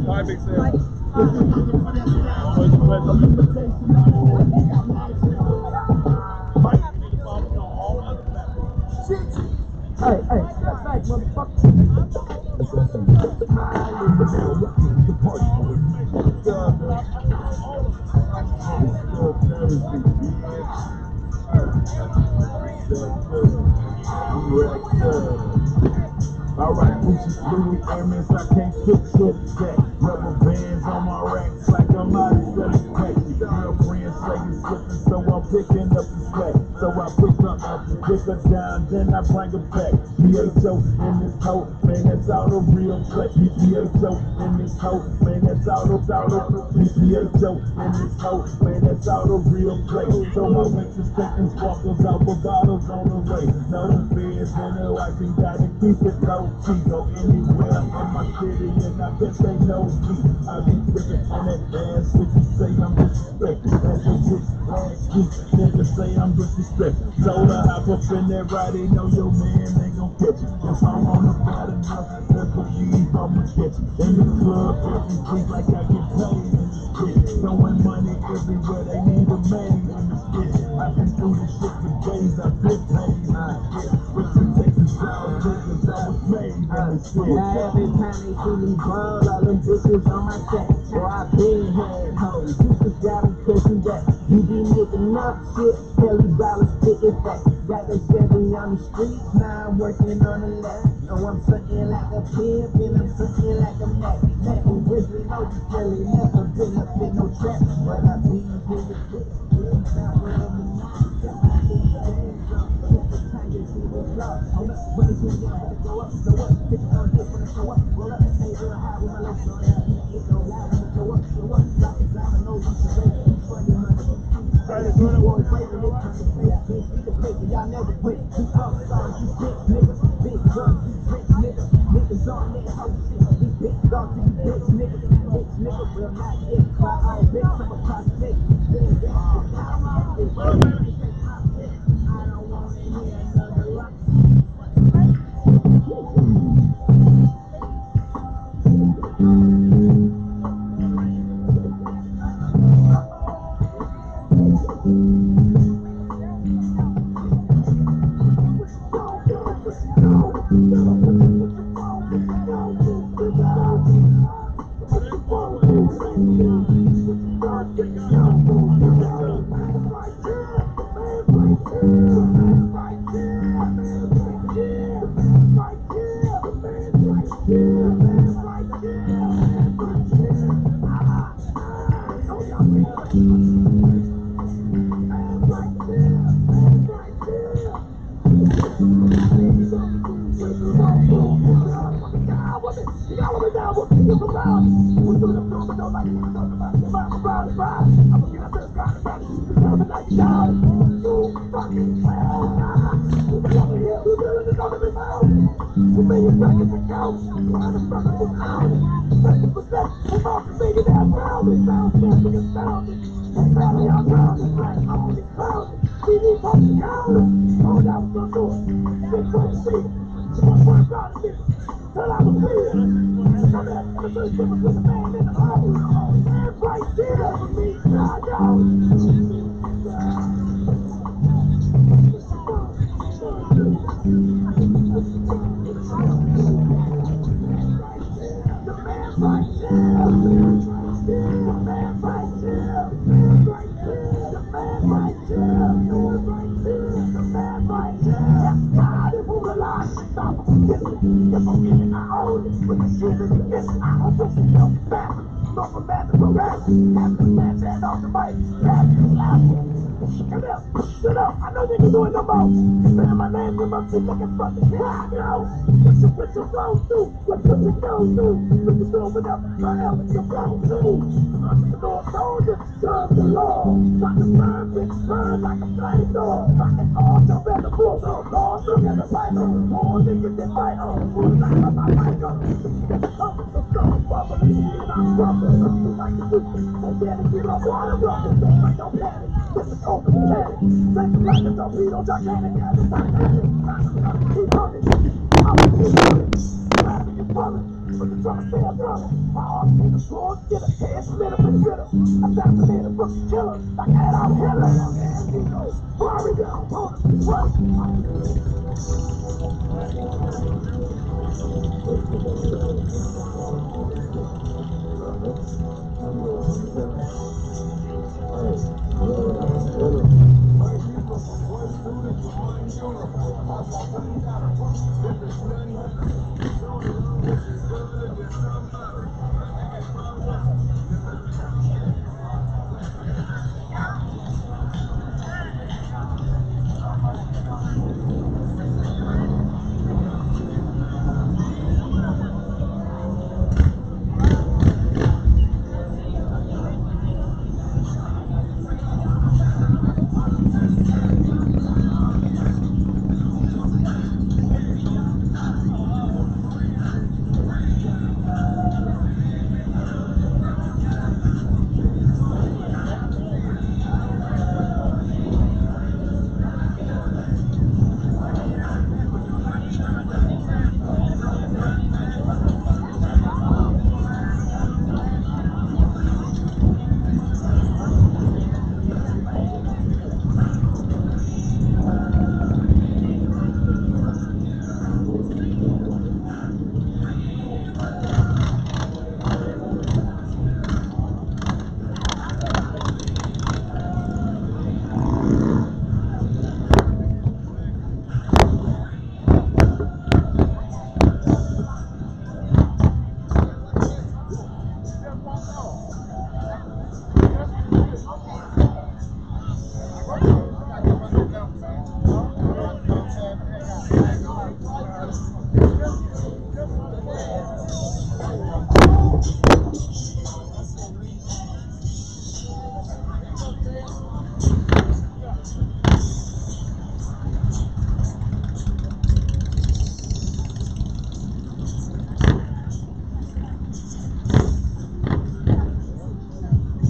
Hi, Big Sam. Always a pleasure. Hey, step back, motherfucker. Alright, Gucci, Louis, Hermes, I can't picture that. Rubber bands on my racks like I'm out of selling packs. Girlfriend say you slipping, so I'm picking up the slack. So I pick up the Dick her down, then I bring her back. PHO in this hoe, man, that's all the real play. PHO in this hoe, man, that's all the PHO in this hoe, man, that's all the real play. So I went to taking sparkles out for bottles on the way. No fears in the wife, and gotta keep it low key. Go anywhere in my city, and I bet they know me. I be tripping on that ass, if you say I'm disrespected. That's a bitch, last week, niggas say I'm disrespected. Told her hop up in that ride, they know your man ain't gon' catch you. If I'm on the bad enough, let's believe I'ma catch you. In the club every week like I get paid in the street. Throwing money everywhere, they need a man in the street. I've been through this shit for days, I've been paid in the street. With the Texas South, niggas, I was made in the street. Now every time they see me ball, all them bitches on my sack. Boy, I been had hoes, you just got them pushing back. You be making up shit, tell you dollars spitting back. Got that 70 on the street, now I'm working on the lab. Oh, I'm sucking like a pimp, and I'm sucking like a Mac. Mac and Grizzly, no, you really never been up in no trap. But I be in the bitch, now wherever I'm at. When it's in there, I go up, so what? Bitch, I'm here when I show up. Roll up, hey, real high with my legs on that. Ain't no lie when I go up, so what? Drop it down, I know you should wait. For your money. You always wait to look at the face. Can't see the paper, y'all never quit. You fuck stars, you bitch niggas. Big guns, you rich niggas. Niggas on that hoe shit. You big dogs, you bitch niggas. Bitch niggas will not get caught. All bitch, I'm a prospect. I don't want to hear another lie.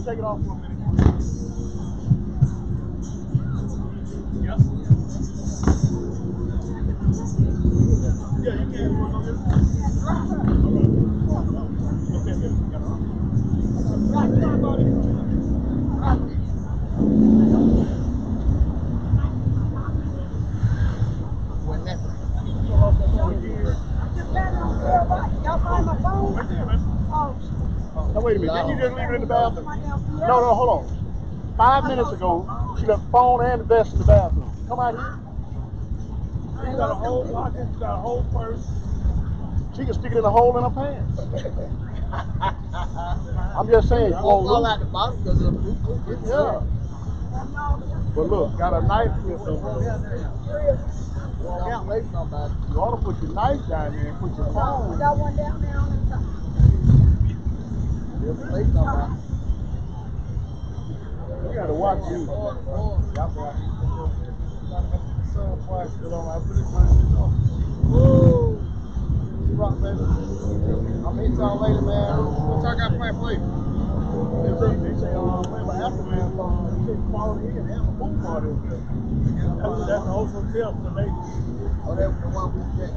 take it off for a minute. Yes. Yeah, you can. Y'all find my phone? Right there, man. Now wait a minute, didn't you just leave it in the bathroom? No, hold on. 5 minutes ago, she left the phone and the vest in the bathroom. Come out here. You got a whole pocket, you got a whole purse. She can stick it in a hole in her pants. I'm just saying, you won't lose. Out the bottom because of the Yeah. But look, got a knife here somewhere. You ought to put your knife down there and put your phone. We got one down there on the top. You gotta watch you. Woo! Rock, baby. I'll meet y'all later, man. What y'all got planned for you? They say, remember Aftermath, they falling in and have a pool party over there. That's the whole hotel for the ladies. Oh, that was the one we get.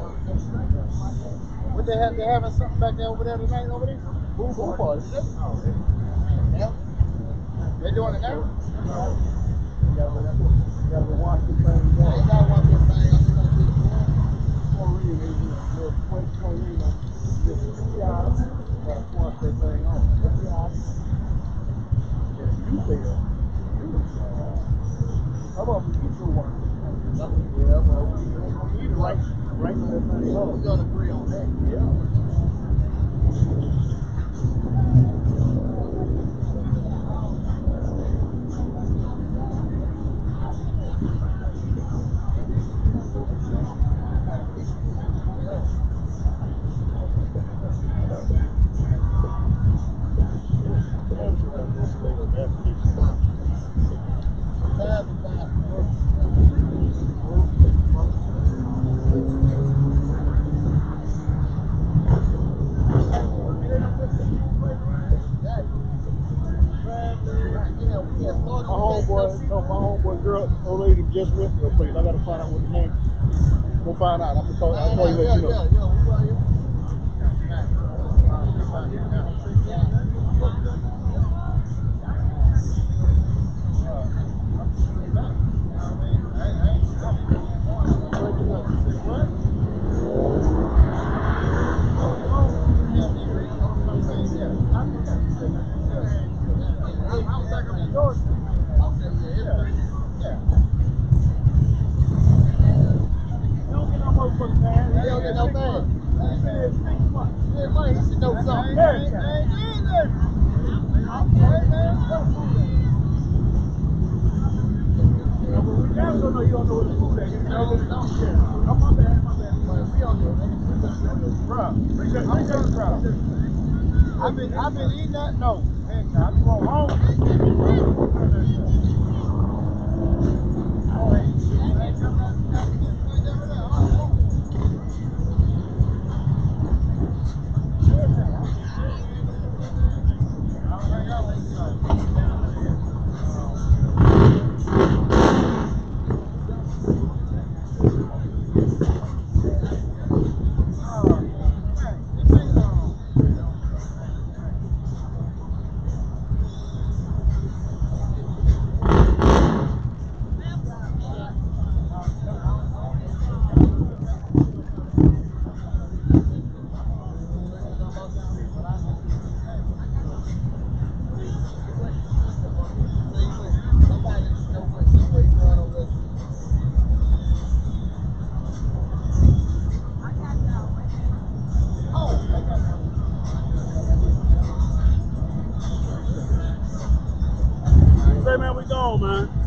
What they having something back there over there tonight over there? Pool party. Yeah. They doing it now? You gotta watch the thing. They gotta watch this thing. Watch that thing on. You feel. How about we get your one? Yeah, well, we need to write that thing on. We gotta agree on that. Yeah. My homeboy girl, old lady just with her place. I gotta find out what the name is. We'll find out. I'll call you, let you know. I've been eating that? No. Heck, I'm going home. Say, man, we gone, man.